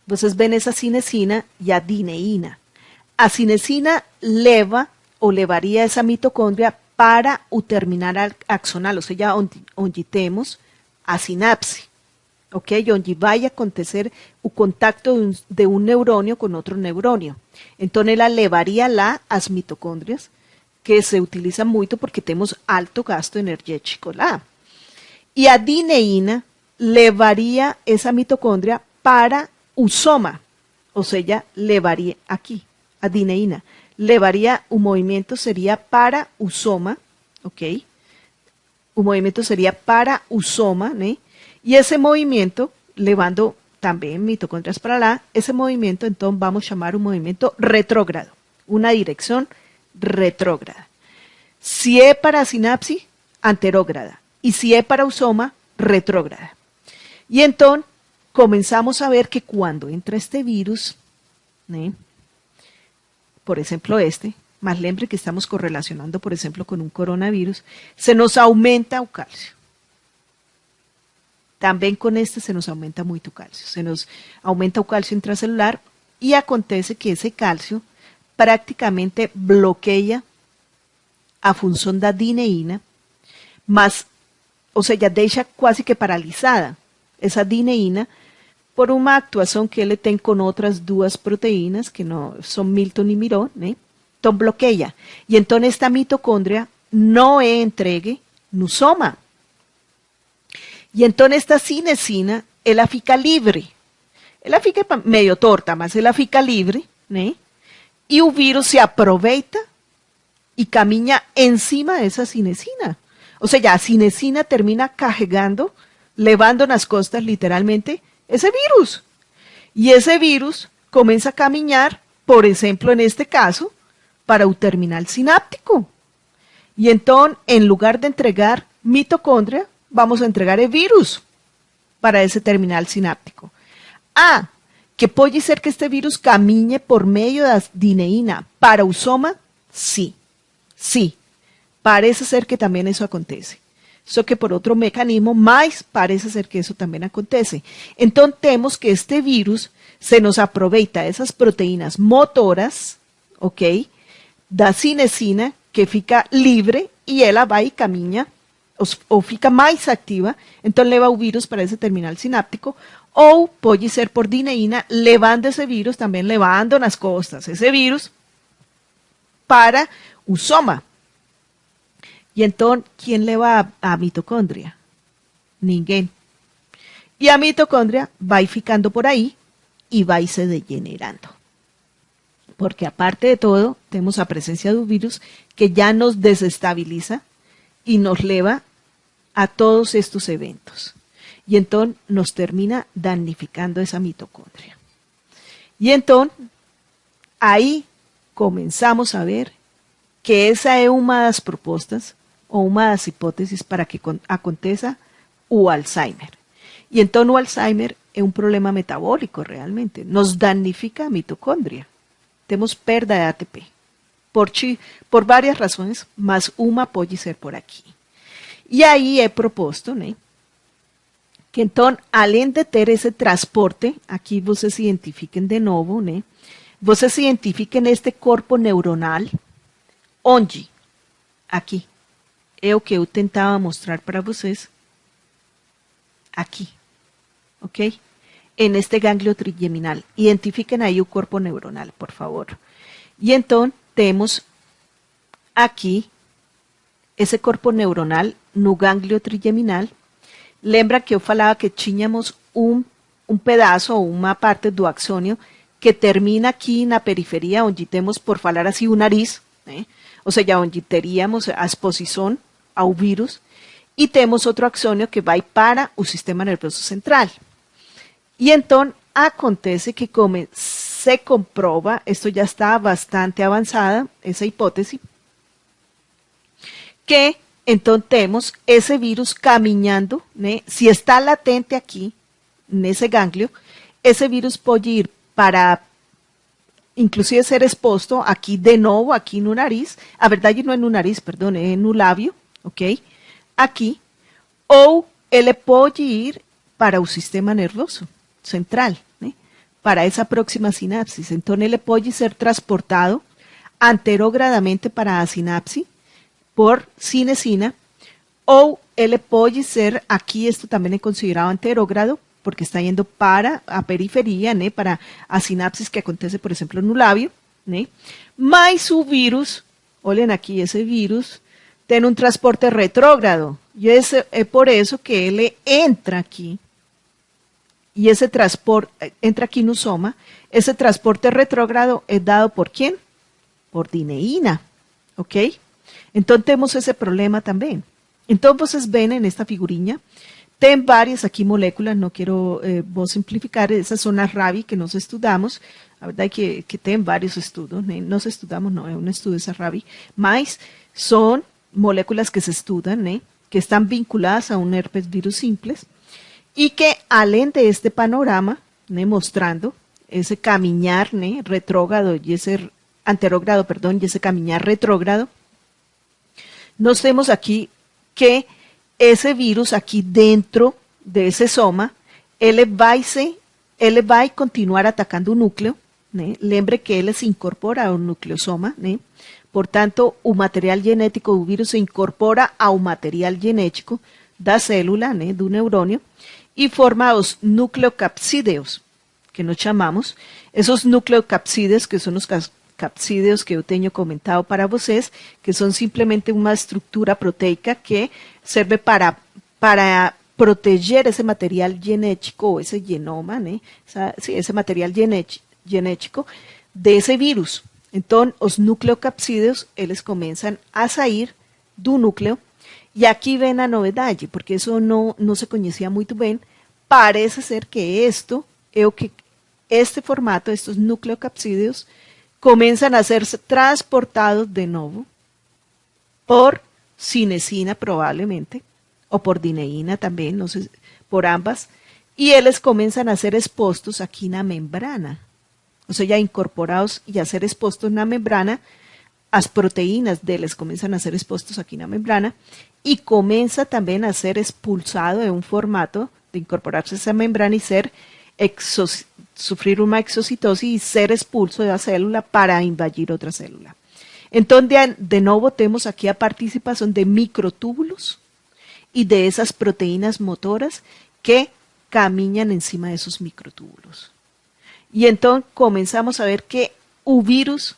Vocês veem essa cinesina e a dineína. A cinesina leva ou levaria essa mitocôndria para o terminal axonal, ou seja, onde temos a sinapse, ok? Onde vai acontecer o contacto de um neurônio com outro neurônio. Então, ela levaria lá as mitocôndrias, que se utilizam muito porque temos alto gasto energético lá. E a dineína levaria essa mitocôndria para o soma, ou seja, levaria aqui. A dineína levaria, o movimento seria para o soma, ok? O movimento seria para o soma, né? E esse movimento, levando também mitocôndrias para lá, esse movimento, então, vamos chamar um movimento retrógrado, uma direção retrógrada. Se é para a sinapse, anterógrada. E se é para o soma, retrógrada. E então, começamos a ver que quando entra este vírus, né? Por exemplo, mas lembre que estamos correlacionando, por exemplo, com um coronavírus, se nos aumenta o cálcio. Também com se nos aumenta muito o cálcio. Se nos aumenta o cálcio intracelular e acontece que esse cálcio praticamente bloqueia a função da dineína, mas, ou seja, deixa quase que paralisada essa dineína por uma actuação que ele tem com outras duas proteínas, que não são Milton e Miró, né? Então bloqueia. E então esta mitocôndria não é entregue no soma. E então esta cinesina, ela fica livre. Ela fica meio torta, mas ela fica livre, né? E o vírus se aproveita e caminha em cima dessa cinesina. Ou seja, a cinesina termina carregando, levando nas costas, literalmente, esse vírus. E esse vírus começa a caminhar, por exemplo, neste caso, para o terminal sináptico. E então, em lugar de entregar mitocôndria, vamos a entregar o vírus para esse terminal sináptico. Ah, que pode ser que este vírus caminhe por meio da dineína para o soma? Sim, sim. Parece ser que também isso acontece. Só que por outro mecanismo, mas parece ser que isso também acontece. Então, temos que este vírus se nos aproveita essas proteínas motoras, ok? da cinesina, que fica livre e ela vai e caminha, ou fica mais ativa, então leva o vírus para esse terminal sináptico, ou pode ser por dineína, levando esse vírus, também levando nas costas esse vírus para o soma. E então, quem leva a mitocôndria? Ninguém. E a mitocôndria vai ficando por aí e vai se degenerando. Porque aparte de todo, temos a presencia do vírus que ya nos desestabiliza y nos lleva a todos estos eventos. Y entonces nos termina damnificando esa mitocondria. Y entonces ahí comenzamos a ver que esa es una de las propuestas o una de las hipótesis para que aconteça o Alzheimer. Y entonces o Alzheimer es un problema metabólico realmente. Nos damnifica a mitocondria. Tenemos perda de ATP. Por varias razones, mas uma pode ser por aqui. E aí é proposto, né, que então, além de ter esse transporte, aqui vocês identifiquem de novo, né, vocês identifiquem este corpo neuronal, onde? Aqui. É o que eu tentava mostrar para vocês. Aqui. Ok? En este ganglio trigeminal. Identifiquen ahí el cuerpo neuronal, por favor. Y entonces tenemos aquí ese cuerpo neuronal no ganglio trigeminal. Lembra que yo falaba que tínhamos un pedazo o una parte do axônio que termina aquí na periferia, onde temos, por falar así, o nariz, ou seja, onde teríamos a exposição ao vírus, e temos outro axônio que vai para o sistema nervioso central. Y entonces acontece que como se comprueba, esto ya está bastante avanzada, esa hipótesis, que entonces tenemos ese virus caminando, ¿no? Si está latente aquí, en ese ganglio, ese virus puede ir para, inclusive ser expuesto aquí de nuevo, aquí en un nariz, a verdad no en un nariz, perdón, en un labio, ¿ok? Aquí, o él puede ir para un sistema nervioso central, ¿eh? Para esa próxima sinapsis. Entonces, él puede ser transportado anterogradamente para la sinapsis por cinesina, o él puede ser, aquí esto también es considerado anterógrado, porque está yendo para a periferia, ¿eh? Para a sinapsis que acontece, por ejemplo, en un labio, ¿eh? Mas su virus, olhem aquí, ese virus tiene un transporte retrógrado, y es por eso que él entra aquí, y ese transporte, entra aquí en un soma, ese transporte retrógrado es dado ¿por quién? Por dineína, ¿ok? Entonces tenemos ese problema también. Entonces ven en esta figurinha, ten varias aquí moléculas, no quiero vos simplificar, esas son las RABI que nos estudamos, la verdad que ten varios estudios, nos estudamos, no, es un estudio esa RABI, mas son moléculas que se estudian, que están vinculadas a un herpes virus simples, y que além de este panorama, mostrando ese caminar retrógrado y ese anterógrado, perdón, y ese caminar retrógrado, nos vemos aquí que ese virus aquí dentro de ese soma, él va a continuar atacando un núcleo, lembre que él se incorpora a un nucleosoma, por tanto, o material genético do vírus se incorpora ao material genético da célula, do neurônio, y forma los nucleocapsídeos, que nos llamamos, esos nucleocapsídeos, que son los capsídeos que yo tengo comentado para vocês, que son simplemente una estructura proteica que sirve para proteger ese material genético, o ese genoma, ese material genético de ese virus. Entonces, los nucleocapsídeos, ellos comienzan a salir do núcleo. Y aquí ven la novedad, porque eso no se conocía muy bien. Parece ser que esto, que este formato, estos nucleocapsídeos, comienzan a ser transportados de nuevo por cinesina probablemente, o por dineína también, no sé, por ambas, y ellos comienzan a ser expuestos aquí en la membrana. O sea, ya incorporados y a ser expuestos en la membrana, las proteínas de ellos comienzan a ser expuestos aquí en la membrana, y comienza también a ser expulsado en un formato de incorporarse a esa membrana y sufrir una exocitosis y ser expulso de la célula para invadir otra célula. Entonces, de nuevo, tenemos aquí a participación de microtúbulos y de esas proteínas motoras que caminan encima de esos microtúbulos. Y entonces comenzamos a ver que un virus,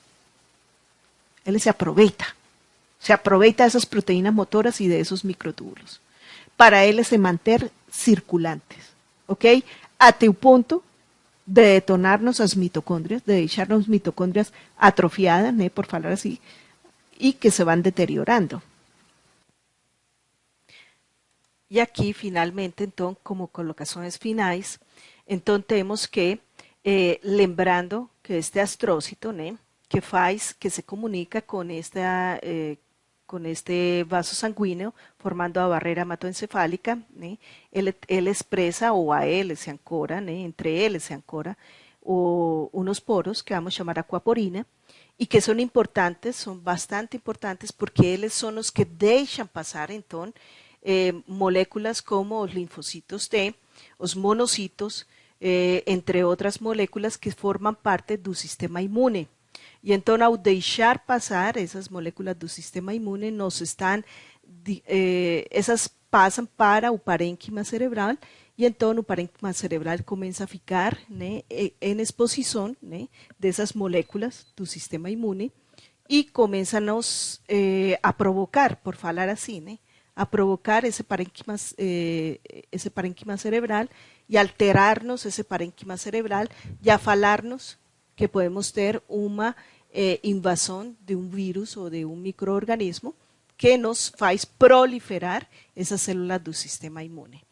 él se aprovecha de esas proteínas motoras y de esos microtúbulos para él se mantener circulantes, ¿ok? Hasta un punto de detonarnos las mitocondrias, de echarnos mitocondrias atrofiadas, por hablar así, y que se van deteriorando. Y aquí finalmente, entonces, como colocaciones finales, entonces tenemos que, lembrando que este astrócito, que faz, que se comunica con este vaso sanguíneo, formando a barrera hematoencefálica, él expresa, o a él se ancora, entre él se ancora, unos poros que vamos a llamar aquaporina, y que son importantes, son bastante importantes, porque ellos son los que dejan pasar, entonces, moléculas como los linfocitos T, los monocitos, entre otras moléculas que forman parte del sistema inmune. Y entonces, al dejar pasar esas moléculas del sistema inmune, esas pasan para el parénquima cerebral, y entonces el parénquima cerebral comienza a ficar en exposición de esas moléculas del sistema inmune, y comienzan a provocar, por hablar así, a provocar ese parénquima cerebral y alterarnos ese parénquima cerebral y a falarnos que podemos tener una invasión de un virus o de un microorganismo que nos faz proliferar esas células del sistema inmune.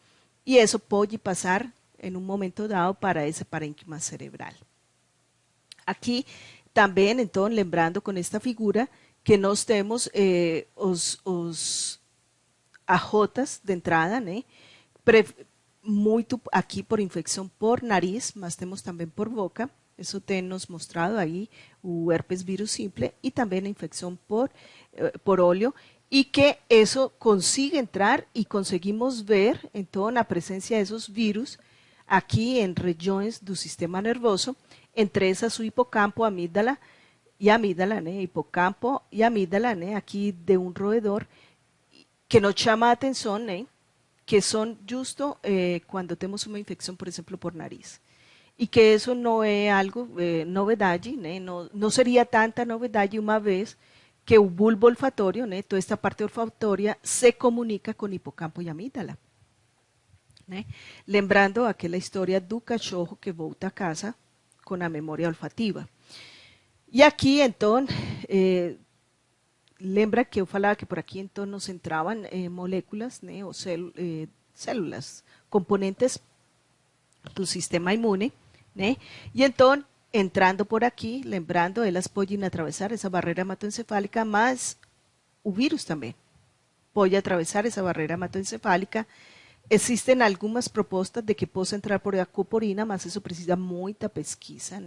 Y eso puede pasar en un momento dado para ese parénquima cerebral. Aquí también, entonces, lembrando con esta figura que nos tenemos os AJs de entrada, muito aquí por infección por nariz, mas temos también por boca. Eso nos mostrado ahí o herpes virus simple, y también la infección por óleo, y que eso consigue entrar y conseguimos ver en toda la presencia de esos virus aquí en regiones del sistema nervioso, entre esas su hipocampo, amígdala, hipocampo y amígdala, aquí de un roedor, que nos llama la atención, que son justo cuando tenemos una infección, por ejemplo, por nariz. Y que eso no es algo novedad, no sería tanta novedad una vez que el bulbo olfatorio, toda esta parte olfatoria, se comunica con hipocampo y amígdala. Lembrando aquella historia do cachorro que volta a casa con la memoria olfativa. Y aquí, entonces, lembra que eu falava que por aquí entonces nos entraban moléculas o células, componentes del sistema inmune, y entonces entrando por aquí, lembrando, ellas pueden atravesar esa barrera hematoencefálica, más el virus también puede atravesar esa barrera hematoencefálica. Existen algunas propuestas de que pueda entrar por aquaporina, mas eso precisa mucha pesquisa,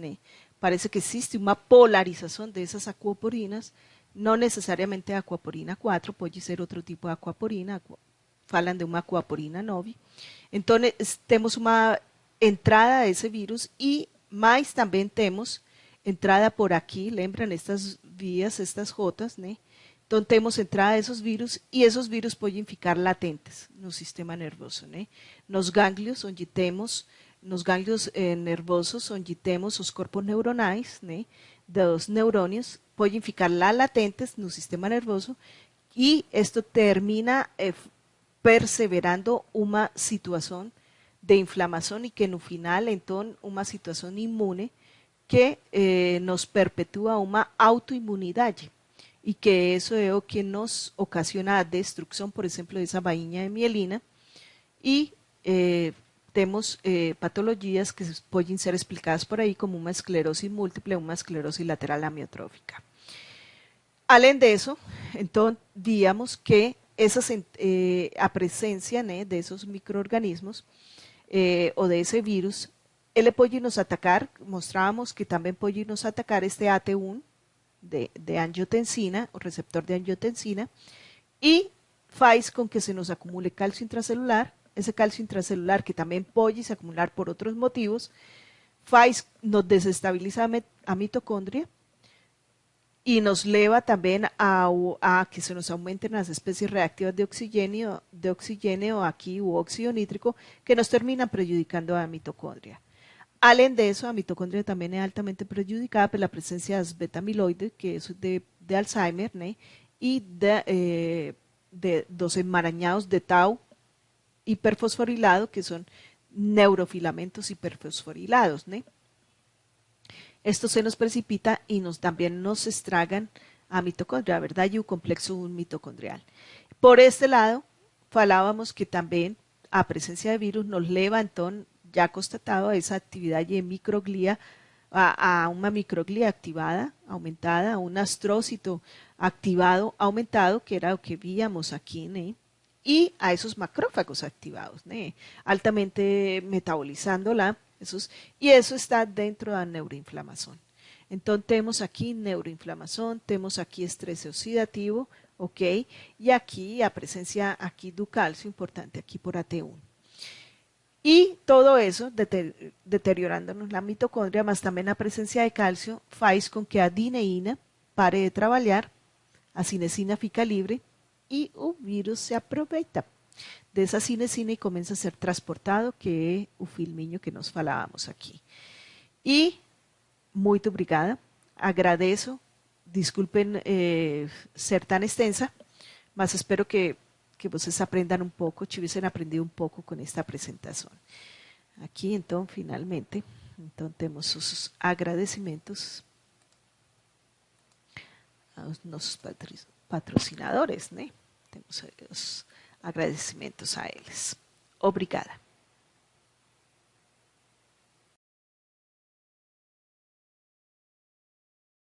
Parece que existe una polarización de esas aquaporinas, no necesariamente aquaporina 4, puede ser otro tipo de aquaporina, falan de una aquaporina novi. Entonces, tenemos una entrada de ese virus, y más también tenemos entrada por aquí, lembran estas vías, estas jotas, entonces tenemos entrada de esos virus, y esos virus pueden ficar latentes en el sistema nervioso, Nos ganglios, onde temos, nos ganglios nervosos, onde temos os corpos neuronais, dos neurônios, pueden ficar latentes en el sistema nervioso, y esto termina perseverando una situación de inflamación, y que en el final, entonces, una situación inmune que nos perpetúa una autoinmunidad, y que eso es lo que nos ocasiona la destrucción, por ejemplo, de esa vaina de mielina, y tenemos patologías que pueden ser explicadas por ahí como una esclerosis múltiple, una esclerosis lateral amiotrófica. Além de eso, entonces, digamos que a presencia de esos microorganismos o de ese virus, él puede nos atacar, mostrábamos que también puede nos atacar este AT1 de angiotensina, o receptor de angiotensina, y faz con que se nos acumule calcio intracelular, ese calcio intracelular que también puede se acumular por otros motivos, faz nos desestabiliza a mitocondria, y nos lleva también a que se nos aumenten las especies reactivas de oxígeno aquí u óxido nítrico que nos terminan perjudicando a la mitocondria. Além de eso, la mitocondria también es altamente perjudicada por la presencia de beta-amiloide, que es de Alzheimer, ¿no? Y de los enmarañados de tau hiperfosforilado, que son neurofilamentos hiperfosforilados, ¿no? Esto se nos precipita y también nos estragan a mitocondria, ¿verdad? Y un complexo mitocondrial. Por este lado, falábamos que también a presencia de virus nos levantó ya constatado a esa actividad de microglía, a una microglía activada, aumentada, a un astrócito activado, aumentado, que era lo que víamos aquí, ¿no? Y a esos macrófagos activados, ¿no? Altamente metabolizándola, y eso está dentro de la neuroinflamación. Entonces tenemos aquí neuroinflamación, tenemos aquí estrés oxidativo, ¿ok? Y aquí a presencia aquí do calcio, importante aquí por AT1. Y todo eso deteriorándonos la mitocondria, más también la presencia de calcio, faz con que a dineína pare de trabajar, a cinesina fica libre y un virus se aprovecha de esa cinesina y comienza a ser transportado, que es el filmiño que nos falábamos aquí. Y muy obrigada, agradeço, disculpen ser tan extensa, mas espero que vocês aprendan un poco, que hubiesen aprendido un poco con esta presentación. Aquí, entonces, finalmente, entonces tenemos sus agradecimientos a nuestros patrocinadores, ¿no? Tenemos los agradecimientos a ellos. Obrigada.